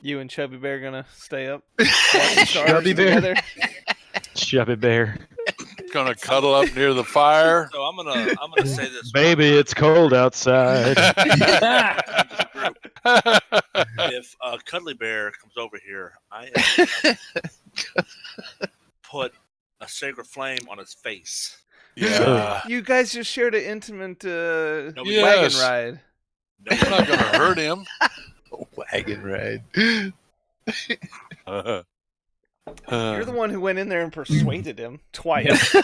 You and Chubby Bear gonna stay up? Watch the stars Chubby Bear? together? Chubby Bear. Going to cuddle up near the fire. So I'm gonna say this. Baby, it's cold outside. If Cuddly Bear comes over here, I am gonna put a sacred flame on his face. Yeah. You guys just shared an intimate Yes. wagon ride. No, I'm not going to hurt him. Wagon ride. You're the one who went in there and persuaded him twice.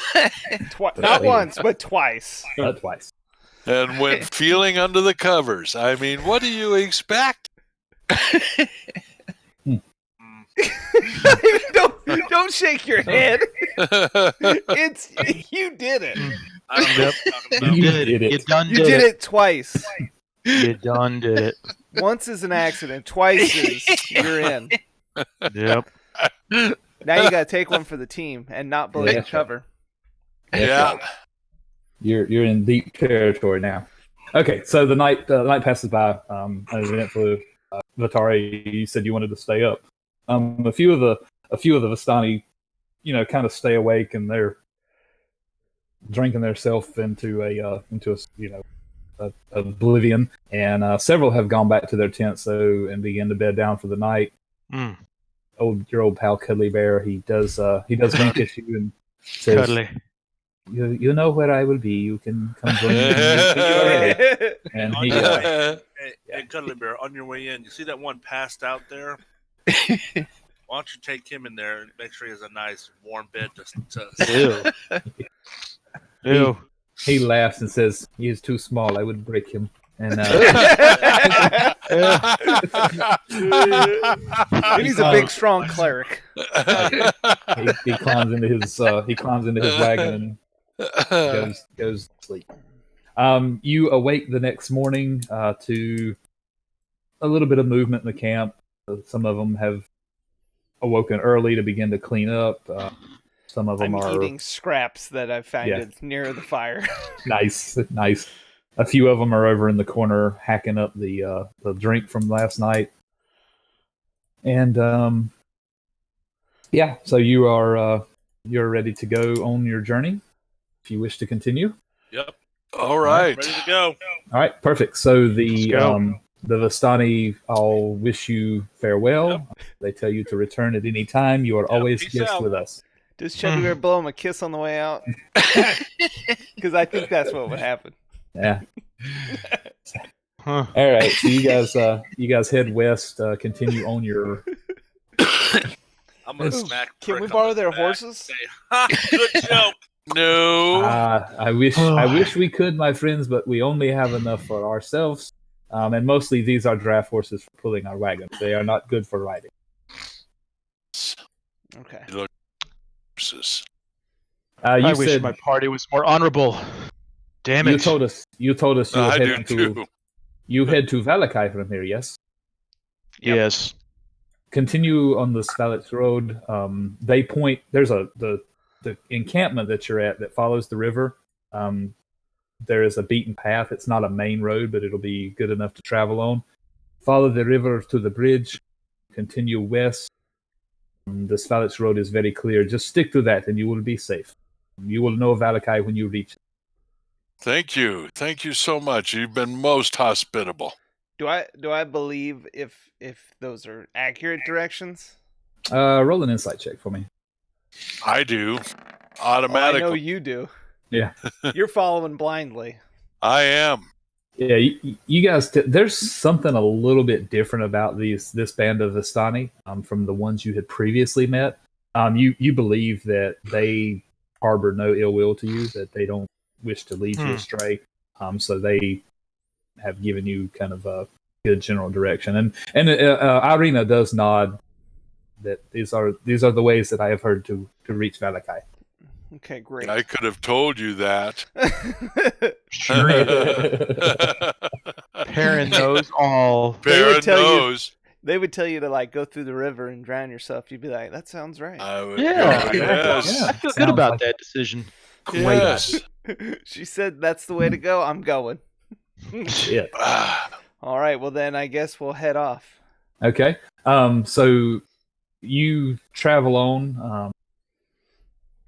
Not once, but twice. Twice. And went feeling under the covers. I mean, what do you expect? don't shake your head. It's you did it. I don't know what you're talking about. You did it. You done You did it twice. You done did it. Once is an accident. Twice is you're in. Yep. Now you gotta take one for the team and not blow Yeah. the cover. Yeah. You're in deep territory now. Okay, so the night passes by. Uneventfully, Vatari, you said you wanted to stay up. A few of the Vistani, kind of stay awake, and they're drinking themselves into a oblivion. And several have gone back to their tents and begin to bed down for the night. Mm. Your old pal Cuddly Bear, he does wink at you and says, Cuddly. You know where I will be. You can come join me when you're ready." And he, Hey, Cuddly Bear, on your way in, you see that one passed out there? Why don't you take him in there and make sure he has a nice warm bed to Ew. Ew. he laughs and says, "He is too small. I would break him." And He's a big, strong cleric. he climbs into his wagon and goes to sleep. You awake the next morning to a little bit of movement in the camp. Some of them have awoken early to begin to clean up. Some of them I'm are eating scraps that I've found Yeah. near the fire. nice. A few of them are over in the corner hacking up the drink from last night. And so you're ready to go on your journey if you wish to continue. Yep, All right. ready to go. All right, perfect. So Let's go. the Vistani all wish you farewell. Yep. They tell you to return at any time. You are always peace guests out. with us. Does Chubby Bear blow him a kiss on the way out? Because I think that's what would happen. Yeah. Huh. All right. So you guys head west. Continue on your. I'm gonna smack. Can we Prick on borrow the their back horses? and say, "Ha, good joke." No. I wish we could, my friends, but we only have enough for ourselves. And mostly these are draft horses for pulling our wagons. They are not good for riding. Okay. Horses. You I wish said my party was more honorable. Damn you it. told us you were I do heading too. to head to Valakai from here. Yes. Yes. Continue on the Svalix Road. They point. There's the encampment that you're at that follows the river. There is a beaten path. It's not a main road, but it'll be good enough to travel on. Follow the river to the bridge. Continue west. The Svalix Road is very clear. Just stick to that, and you will be safe. You will know Valakai when you reach. Thank you. Thank you so much. You've been most hospitable. Do I believe if those are accurate directions? Roll an insight check for me. I do. Oh, I know Automatically. you do. Yeah. You're following blindly. I am. Yeah, you guys. There's something a little bit different about this band of Vistani from the ones you had previously met. You believe that they harbor no ill will to you, that they don't wish to lead you astray. So they have given you kind of a good general direction. And Irina does nod that these are the ways that I have heard to reach Valakai. Okay, great. I could have told you that. Sure you did. Perrin knows all. They would Baron tell you- knows. They would tell you to like go through the river and drown yourself. You'd be like, "That sounds right." I would Yeah. go, yes. Yeah. I feel good Sounds about like that decision. Yes. She said that's the way to go. I'm going. Yeah. Ah, All right. Well, then I guess we'll head off. Okay. So you travel on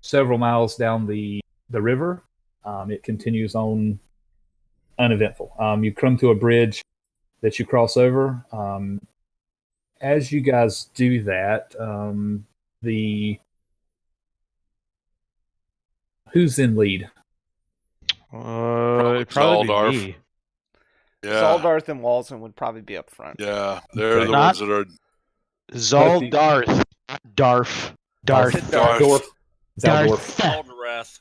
several miles down the river. It continues on uneventful. You come to a bridge that you cross over. As you guys do that, who's in lead? It'd probably Zaldarf. be me. yeah. Zaldarth and Walton would probably be up front. Yeah. They're Okay. the Not- ones that are. Zaldarth. Darth. Darth. Said Darth. Zaldorf. Aldereth.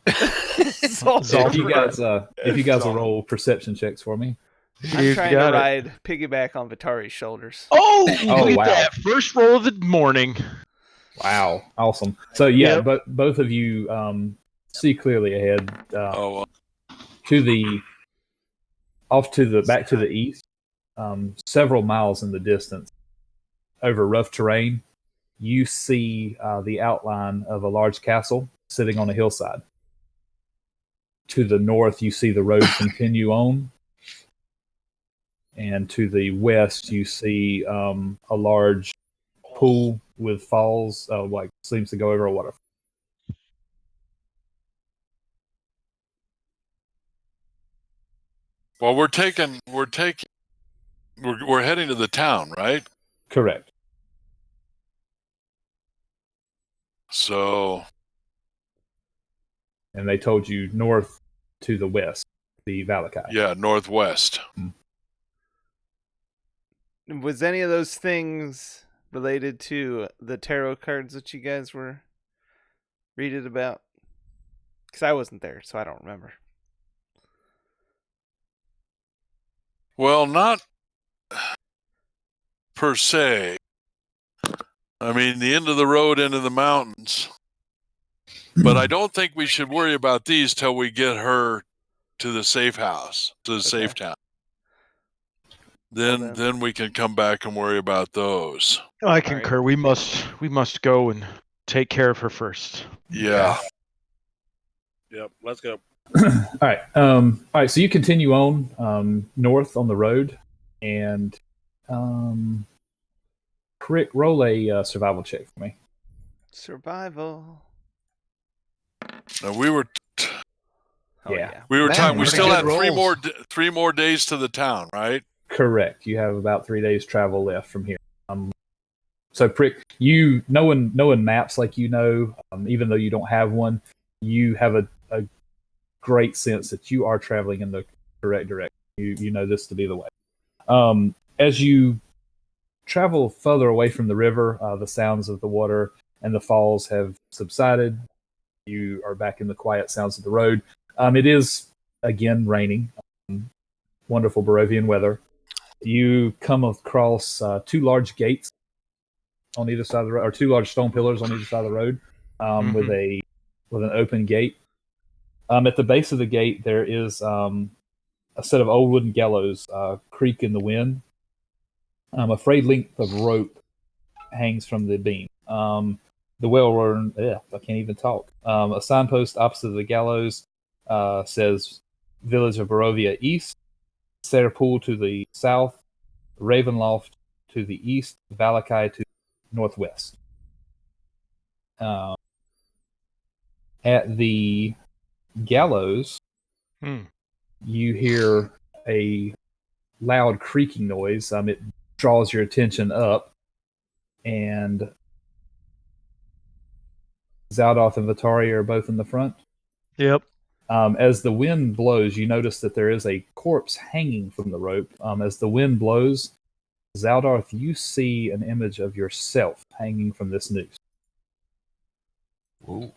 Zaldarth. If you guys will roll perception checks for me. I'm You trying to got it. ride piggyback on Vitari's shoulders. Oh, Oh, look at wow. that. First roll of the morning. Wow, awesome. So yeah, Yep. but both of you see clearly ahead. Oh, well. Back to the east, several miles in the distance, over rough terrain, you see the outline of a large castle sitting on a hillside. To the north, you see the road continue on, and to the west, you see a large pool with falls, like seems to go over a waterfall. Well, we're heading to the town, right? Correct. So, And they told you north to the west, the Valakai. yeah, northwest. Was any of those things related to the tarot cards that you guys were reading about? Because I wasn't there, so I don't remember. Well, not per se. I mean, the end of the road into the mountains. But I don't think we should worry about these till we get her to the safe house, to the safe town. Well, Then we can come back and worry about those. I concur. We must go and take care of her first. Yeah. Yep, let's go. All right. So you continue on north on the road, and Crick, roll a survival check for me. Survival. Now, we were Oh, Yeah. Man, talking. We pretty still good had rolls. three more days to the town, right? Correct. You have about 3 days travel left from here. So Prick, you knowing maps like even though you don't have one, you have a great sense that you are traveling in the correct direction. You know this to be the way. As you travel further away from the river, the sounds of the water and the falls have subsided. You are back in the quiet sounds of the road. It is again raining. Wonderful Barovian weather. You come across two large gates on either side of the road, or two large stone pillars on either side of the road, with a with an open gate. At the base of the gate, there is a set of old wooden gallows creak in the wind. A frayed length of rope hangs from the beam. The well-worn, I can't even talk. A signpost opposite the gallows says Village of Barovia East, Serpool to the south, Ravenloft to the east, Valakai to the northwest. At the gallows, you hear a loud creaking noise. It draws your attention up, and Zaldoth and Vitari are both in the front. Yep. As the wind blows, you notice that there is a corpse hanging from the rope. As the wind blows, Zaldarth, you see an image of yourself hanging from this noose. Ooh.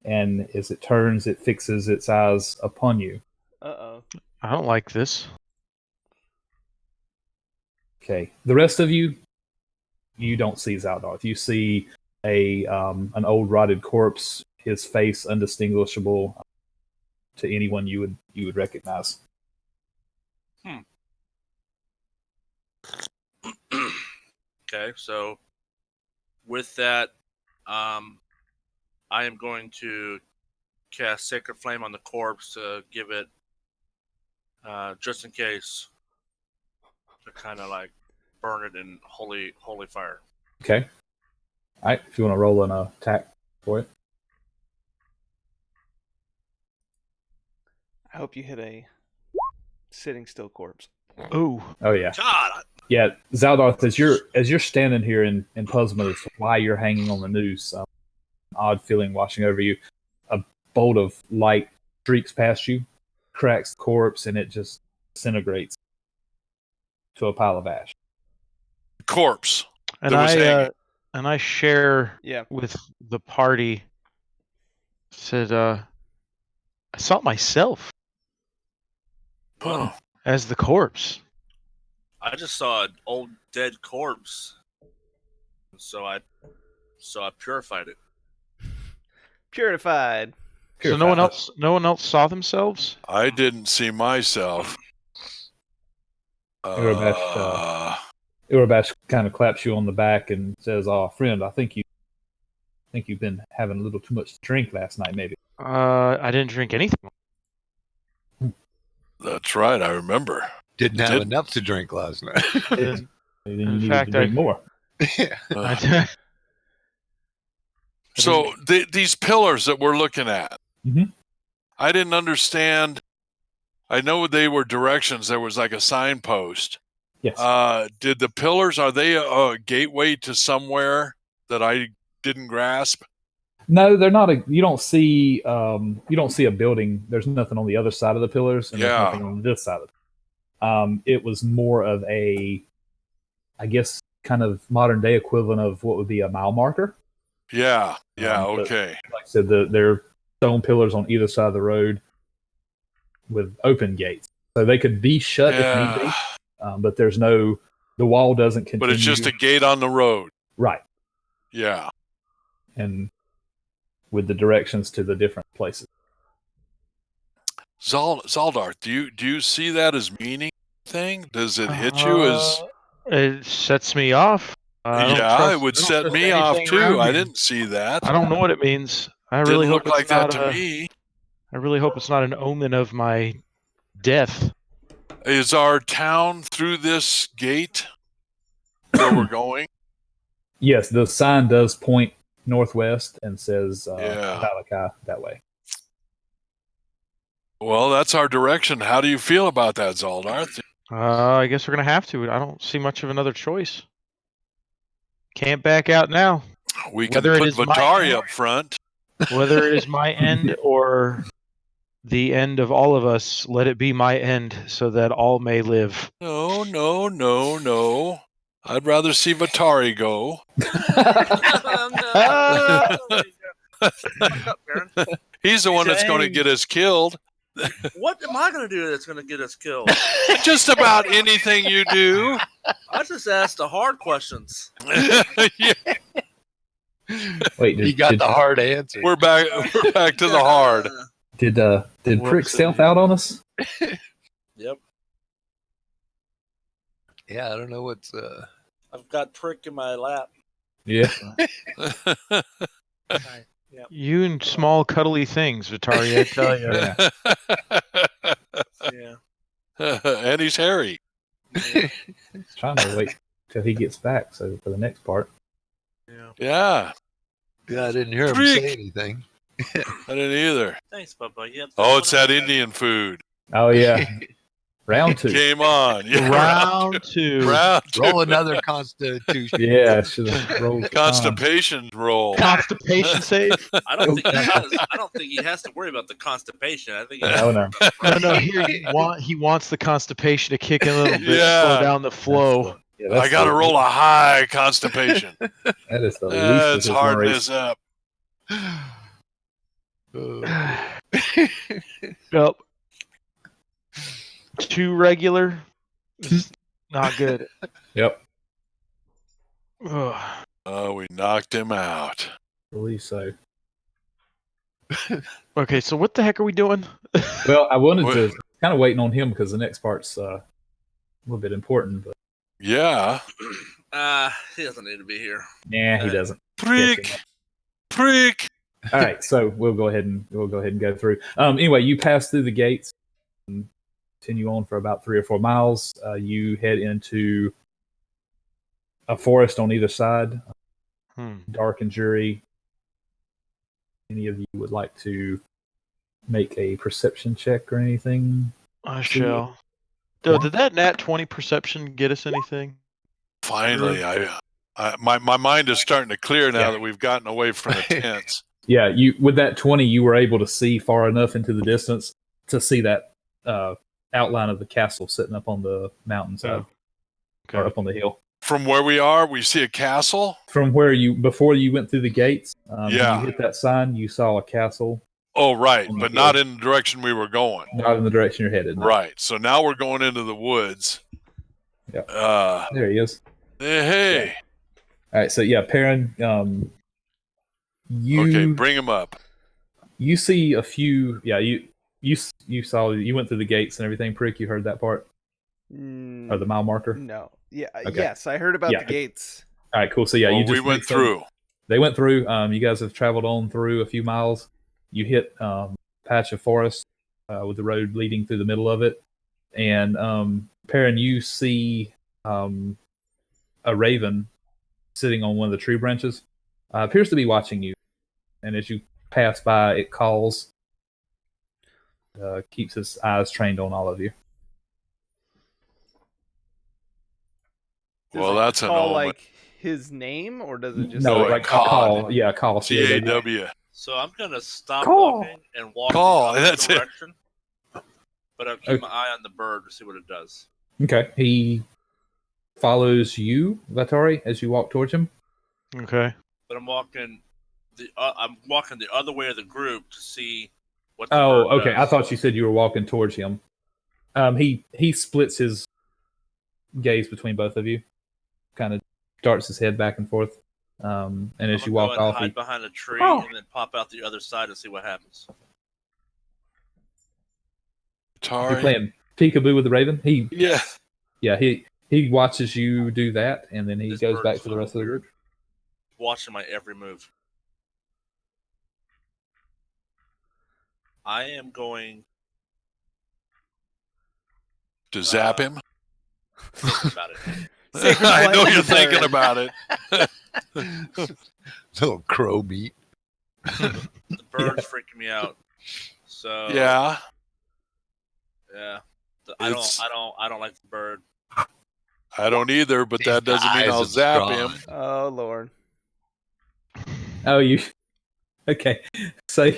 And as it turns, it fixes its eyes upon you. Uh-oh. I don't like this. Okay. The rest of you, you don't see Zaldarth. You see an old rotted corpse, his face undistinguishable to anyone you would recognize. Okay, so with that, I am going to cast Sacred Flame on the corpse to give it, just in case, to kind of like burn it in holy fire. Okay. All right. If you want to roll an attack for it. I hope you hit a sitting still corpse. Ooh. Oh yeah. God, Yeah, Zaldarth, as you're standing here in puzzlement as to why you're hanging on the noose, an odd feeling washing over you. A bolt of light streaks past you, cracks the corpse, and it just disintegrates to a pile of ash. Corpse. And that was hanging. I share Yeah. with the party. Said, I saw myself Oh. as the corpse. I just saw an old dead corpse, so I purified it. Purified. So no one else saw themselves? I didn't see myself. Urabash kind of claps you on the back and says, "Oh, friend, I think you've been having a little too much to drink last night, maybe." I didn't drink anything. That's right. I remember. Didn't have enough to drink last night. Then you In needed fact, to drink more. Yeah. So these pillars that we're looking at, Mhm. I didn't understand. I know they were directions. There was like a signpost. Yes. Did the pillars, are they a gateway to somewhere that I didn't grasp? No, they're not. You don't see a building. There's nothing on the other side of the pillars, and there's Yeah. nothing on this side of it. It was more of a, I guess, kind of modern day equivalent of what would be a mile marker. Yeah. Yeah. But Okay. like I said, they're stone pillars on either side of the road with open gates, so they could be shut if need be. But the wall doesn't continue. But it's just a gate on the road. Right. Yeah. And with the directions to the different places. Zaldarth, do you see that as meaning thing? Does it hit you as? It sets me off. It would set me off too. I didn't see that. I don't know what it means. I really Didn't hope look like it's not that to me. I really hope it's not an omen of my death. Is our town through this gate where we're going? Yes, the sign does point northwest and says Yeah. Valakai that way. Well, that's our direction. How do you feel about that, Zaldarth? I guess we're gonna have to. I don't see much of another choice. Can't back out now. We can Whether it put is my Vitari end- up front. Whether it is my end or the end of all of us, let it be my end so that all may live. No. I'd rather see Vitari go. He's the one that's going to get us killed. What am I going to do that's going to get us killed? Just about anything you do. I just asked the hard questions. Yeah. Wait, He got the hard answer. We're back. We're back to the hard. Did Prick Whoops. stealth out on us? Yep. Yeah, I don't know what's. I've got Prick in my lap. Yeah. Yep. You and small cuddly things, Vitari. I tell you. Yeah. Yeah. And he's hairy. Trying to wait till he gets back so for the next part. Yeah. Yeah, Yeah, I didn't hear him Freak. say anything. I didn't either. Thanks, Bubba. Yep. Oh, it's that Indian food. Oh yeah. Round 2. Came on. Yeah, Round 2. round two. Roll another Constitution. Yeah, should have rolled the con. Constipation roll. Constipation save? I don't think he has. I don't think he has to worry about the constipation. I think. He has No, to no. worry about No, here he wants the constipation to kick in a little bit, Yeah. slow down the flow. Yeah, I got to roll a high constipation. That is the least of That's his harding worries. this up. Yep. 2 regular. It's not good. Yep. Ugh. Oh, we knocked him out. I believe so. Okay, so what the heck are we doing? Well, I wanted What? to kind of waiting on him because the next part's a little bit important, but Yeah. He doesn't need to be here. yeah, he doesn't. Prick. Prick. All right, so we'll go ahead and go through. Anyway, you pass through the gates, and continue on for about 3 or 4 miles. You head into a forest on either side, dark and dreary. Any of you would like to make a perception check or anything? I shall. Did that nat 20 perception get us anything? Finally, my mind is starting to clear now Yeah. that we've gotten away from the tents. Yeah, you with that 20, you were able to see far enough into the distance to see that outline of the castle sitting up on the mountainside or Okay. up on the hill. From where we are, we see a castle. From where before you went through the gates, Yeah. when you hit that sign, you saw a castle, Oh, right, On the but hill. not in the direction we were going. not in the direction you're headed. no. Right. So now we're going into the woods. Yeah. There he is. Hey. All right, so yeah, Perrin, you Okay, bring him up. you see a few. Yeah, you saw you went through the gates and everything. Prick, you heard that part or the mile marker. No. Yeah. Okay. Yes, I heard about Yeah. the gates. All right, cool. So yeah, Well, you just we went made some- through. They went through. You guys have traveled on through a few miles. You hit patch of forest with the road leading through the middle of it, and Perrin, you see a raven sitting on one of the tree branches. Appears to be watching you, and as you pass by, it calls. Keeps its eyes trained on all of you. Does Well, it that's an call omen. like his name, or does it just No, like say, like a call. call. Yeah, a call. CAW. So I'm gonna stop Call. walking and walk Call, the other that's it. direction. But I'll keep my eye on the bird to see what it does. Okay. He follows you, Vatari, as you walk towards him. Okay. But I'm walking the other way of the group to see what. The Oh, bird okay. does. I thought you said you were walking towards him. He splits his gaze between both of you, kind of darts his head back and forth. And as I'm you gonna walk go and off, hide behind a tree Oh. and then pop out the other side and see what happens. you're Atari. playing peekaboo with the raven. Yeah. He watches you do that, and then he This goes bird back is to the rest of the group. Watching my every move. I am going To zap him. to think about it. Say I know goodbye to you're the thinking bird. about it. Little crow meat. The bird's freaking me out. So Yeah. yeah. It's- I don't like the bird. I don't either, but that The doesn't mean eyes I'll of zap Strahd. him. Oh Lord. Oh, you okay? So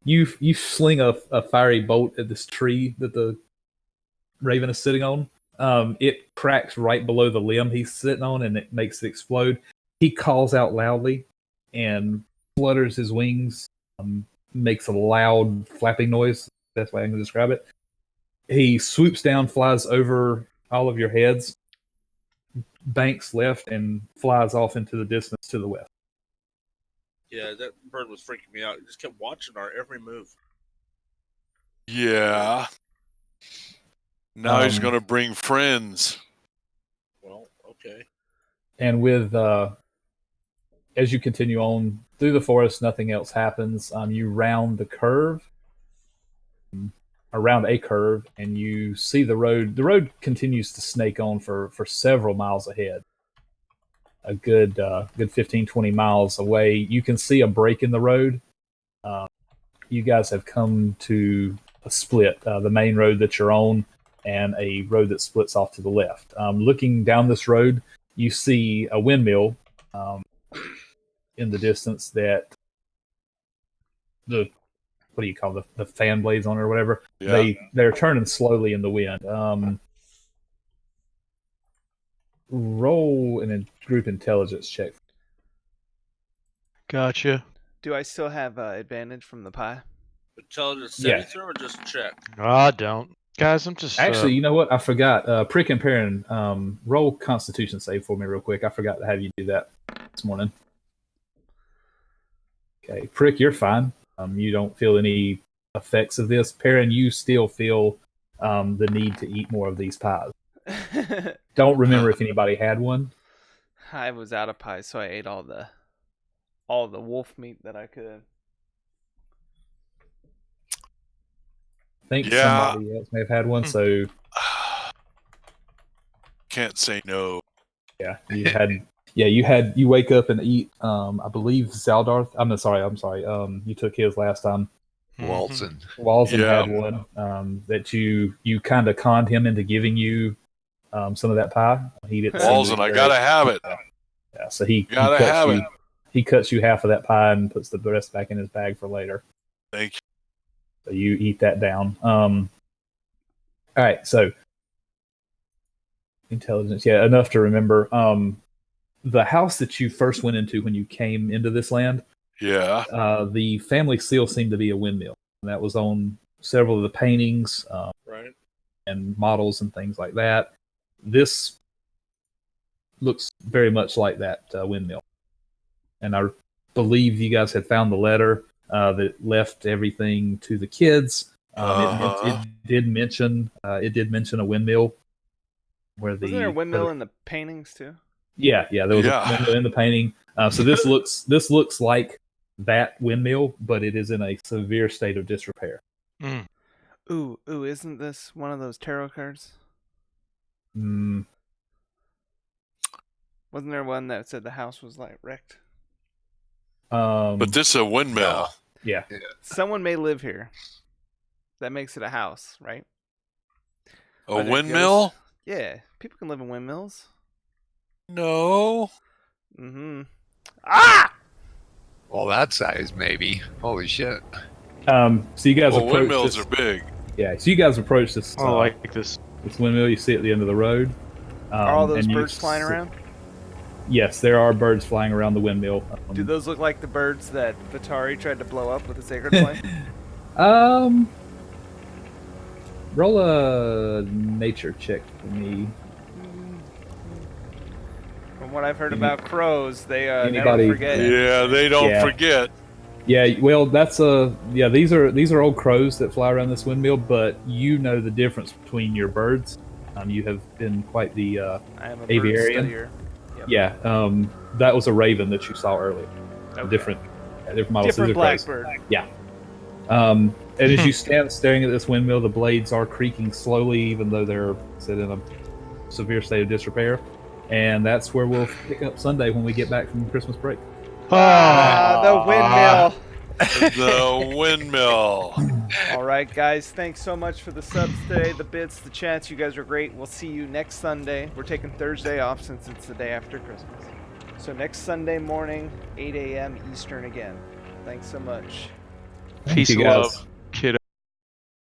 you sling a fiery bolt at this tree that the raven is sitting on. It cracks right below the limb he's sitting on, and it makes it explode. He calls out loudly and flutters his wings, makes a loud flapping noise. That's way I can describe it. He swoops down, flies over all of your heads, banks left, and flies off into the distance to the west. Yeah, that bird was freaking me out. He just kept watching our every move. Yeah. Now he's Um, going to bring friends. Well, okay. And with as you continue on through the forest, nothing else happens. You round the curve, around a curve, and you see the road. The road continues to snake on for several miles ahead. A good 15, 20 miles away, you can see a break in the road. You guys have come to a split, the main road that you're on, and a road that splits off to the left. Looking down this road, you see a windmill in the distance that the what do you call the fan blades on it or whatever. Yeah. They're turning slowly in the wind. Roll a group intelligence check. Gotcha. Do I still have advantage from the pie? Intelligence Yeah. saving throw or just check? I don't. Guys, I'm just Actually, you know what? I forgot. Prick and Perrin, roll Constitution save for me real quick. I forgot to have you do that this morning. Okay, Prick, you're fine. You don't feel any effects of this. Perrin, you still feel the need to eat more of these pies. Don't remember if anybody had one. I was out of pie, so I ate all the wolf meat that I could. I think Yeah. somebody else may have had one. So Can't say no. yeah, you wake up and eat. I believe Zaldarth. I'm sorry. You took his last time. Walton. Walton Yeah. had one that you kind of conned him into giving you some of that pie. He didn't. Walton, I gotta have it. Yeah, so he Gotta cuts have you. it. He cuts you half of that pie and puts the rest back in his bag for later. Thank you. So you eat that down. All right, so intelligence, yeah, enough to remember. The house that you first went into when you came into this land, Yeah. the family seal seemed to be a windmill. And that was on several of the paintings Right. and models and things like that. This looks very much like that windmill. And I believe you guys had found the letter that left everything to the kids. It did mention a windmill. Where Wasn't there a windmill in the paintings too? Yeah, there was a windmill in the painting. So this looks like that windmill, but it is in a severe state of disrepair. Mm. Ooh, isn't this one of those tarot cards? Mm, Wasn't there one that said the house was like wrecked? But this is a windmill. Yeah. Someone may live here. That makes it a house, right? A Are there windmill? ghosts? Yeah, people can live in windmills. No. Mm-hmm. Ah! Well, that size, maybe. Holy shit. So you guys Well, approach windmills this. are big. Yeah. So you guys approach this. I like this. This windmill you see at the end of the road. Are all those and you birds flying around? Yes, there are birds flying around the windmill. Do those look like the birds that Vatari tried to blow up with a sacred flame? Roll a nature check for me. From what I've heard about crows, they Anybody- never forget. Yeah, they don't Yeah. forget. Yeah, well, these are old crows that fly around this windmill, but you know the difference between your birds. You have been quite the I am a bird aviarian. studier. Yep. Yeah. That was a raven that you saw earlier. Okay. Different models. Different These are crows. blackbird. Yeah. And as you stand staring at this windmill, the blades are creaking slowly, even though they're set in a severe state of disrepair. And that's where we'll pick up Sunday when we get back from Christmas break. The windmill. The windmill. All right, guys. Thanks so much for the subs today, the bits, the chats. You guys are great. We'll see you next Sunday. We're taking Thursday off since it's the day after Christmas. So next Sunday morning, 8 a.m. Eastern again. Thanks so much. Peace Thank and you, love. guys.